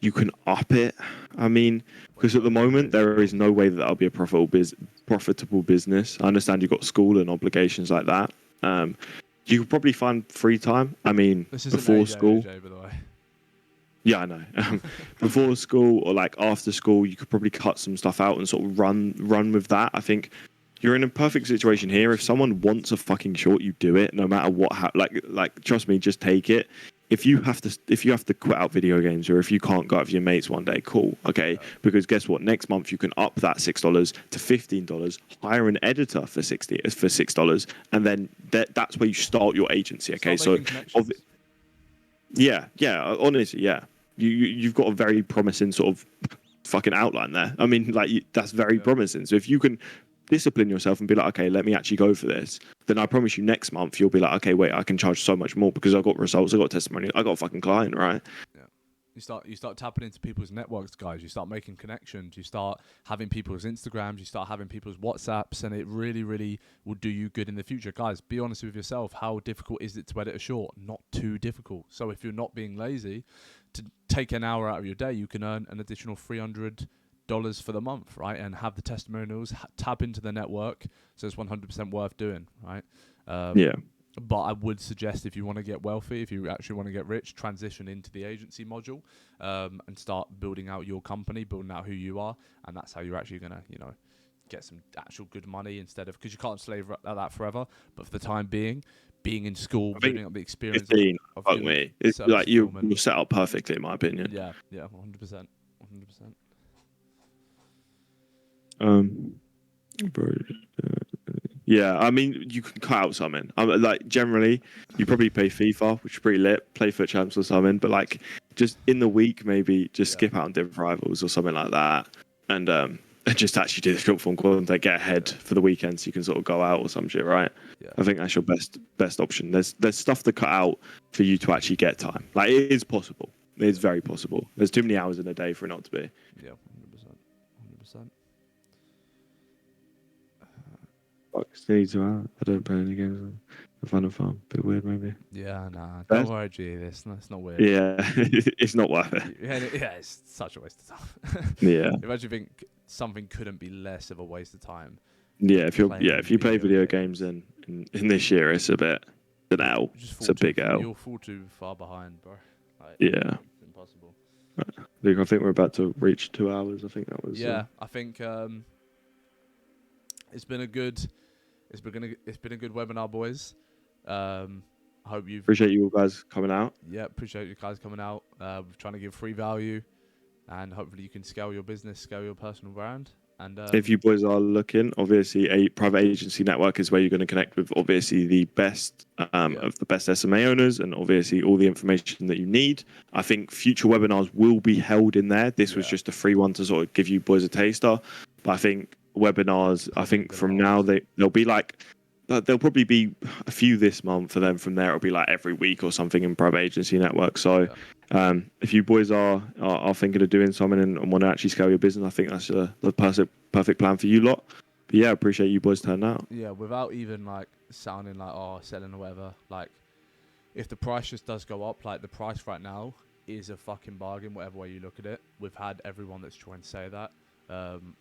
B: you can up it. I mean, because at the moment there is no way that that'll be a profitable business. I understand you've got school and obligations like that. You could probably find free time. I mean, before school.
A: AJ, by the way.
B: Yeah, I know. Before school or like after school, you could probably cut some stuff out and sort of run with that. I think you're in a perfect situation here. If someone wants a fucking short, you do it, no matter what. Like, trust me, just take it. If you have to quit out video games, or if you can't go out with your mates one day, cool, okay. Yeah. Because guess what? Next month you can up that $6 to $15. Hire an editor for $6, and then that's where you start your agency. Okay, yeah, honestly, yeah. You've got a very promising sort of fucking outline there. I mean, like that's very promising. So if you can discipline yourself and be like, okay, let me actually go for this, then I promise you next month you'll be like, okay, wait, I can charge so much more because I've got results, I've got testimony, I got a fucking client, right?
A: Yeah. You start tapping into people's networks, guys. You start making connections. You start having people's Instagrams. You start having people's WhatsApps, and it really, really will do you good in the future. Guys, be honest with yourself. How difficult is it to edit a short? Not too difficult. So if you're not being lazy, to take an hour out of your day, you can earn an additional $300 for the month, right? And have the testimonials, tap into the network. So it's 100% worth doing, right?
B: Yeah.
A: But I would suggest if you want to get wealthy, if you actually want to get rich, transition into the agency module and start building out your company, building out who you are. And that's how you're actually going to, you know, get some actual good money instead of, because you can't slave at that forever. But for the time being in school, building up the experience.
B: 15, fuck me. It's like you're set up perfectly, in my opinion.
A: Yeah, 100%.
B: Yeah, I mean, you can cut out something. Like, generally, you probably play FIFA, which is pretty lit, play Foot Champs or something, but, like, just in the week, maybe just skip out on Div Rivals or something like that, and just actually do the short form content, get ahead for the weekend so you can sort of go out or some shit, right? Yeah. I think that's your best option. There's stuff to cut out for you to actually get time. Like, it is possible. It is very possible. There's too many hours in a day for it not to be.
A: Yeah, 100%.
B: I don't play any games. Fun. Bit weird, maybe.
A: Yeah, nah. Don't worry, G. It's not weird.
B: Yeah, it's not worth it.
A: Yeah, it's such a waste of time.
B: Yeah.
A: If you think something couldn't be less of a waste of time.
B: Yeah, if you play video games in this year, it's a bit an L. It's a big L.
A: You'll fall too far behind, bro. Like,
B: yeah.
A: It's impossible.
B: Luke, I think we're about to reach 2 hours. I think that was.
A: Yeah, I think it's been a good webinar, boys. I hope you
B: appreciate you all guys coming out.
A: Yeah, appreciate you guys coming out. We're trying to give free value, and hopefully you can scale your business, scale your personal brand. And
B: if you boys are looking, obviously a private agency network is where you're going to connect with obviously the best of the best SMA owners, and obviously all the information that you need. I think future webinars will be held in there. This was just a free one to sort of give you boys a taster, but I think webinars, I think from now they'll be like, there'll probably be a few this month, and then from there it'll be like every week or something in private agency network. So if you boys are thinking of doing something and want to actually scale your business, I think that's the perfect plan for you lot. But yeah, appreciate you boys turning out.
A: Yeah, without even like sounding like selling or whatever, like if the price just does go up, like the price right now is a fucking bargain, whatever way you look at it. We've had everyone that's trying to say that. And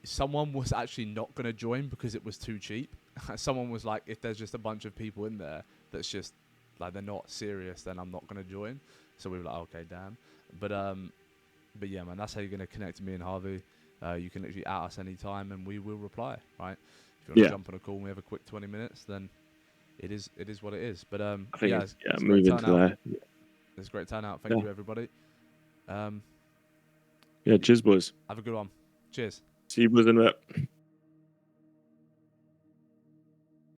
A: someone was actually not going to join because it was too cheap. Someone was like, if there's just a bunch of people in there that's just like they're not serious, then I'm not gonna join. So we were like, okay, damn. But yeah, man, that's how you're gonna connect to me and Harvey. You can literally at us anytime, and we will reply. Right? If you want to jump on a call and we have a quick 20 minutes, then it is what it is. But
B: I think
A: yeah,
B: it's
A: a great
B: moving to
A: turnout.
B: there.
A: It's a great turnout. Thank you, everybody.
B: Yeah, cheers, boys.
A: Have a good one. Cheers.
B: See you boys in a bit.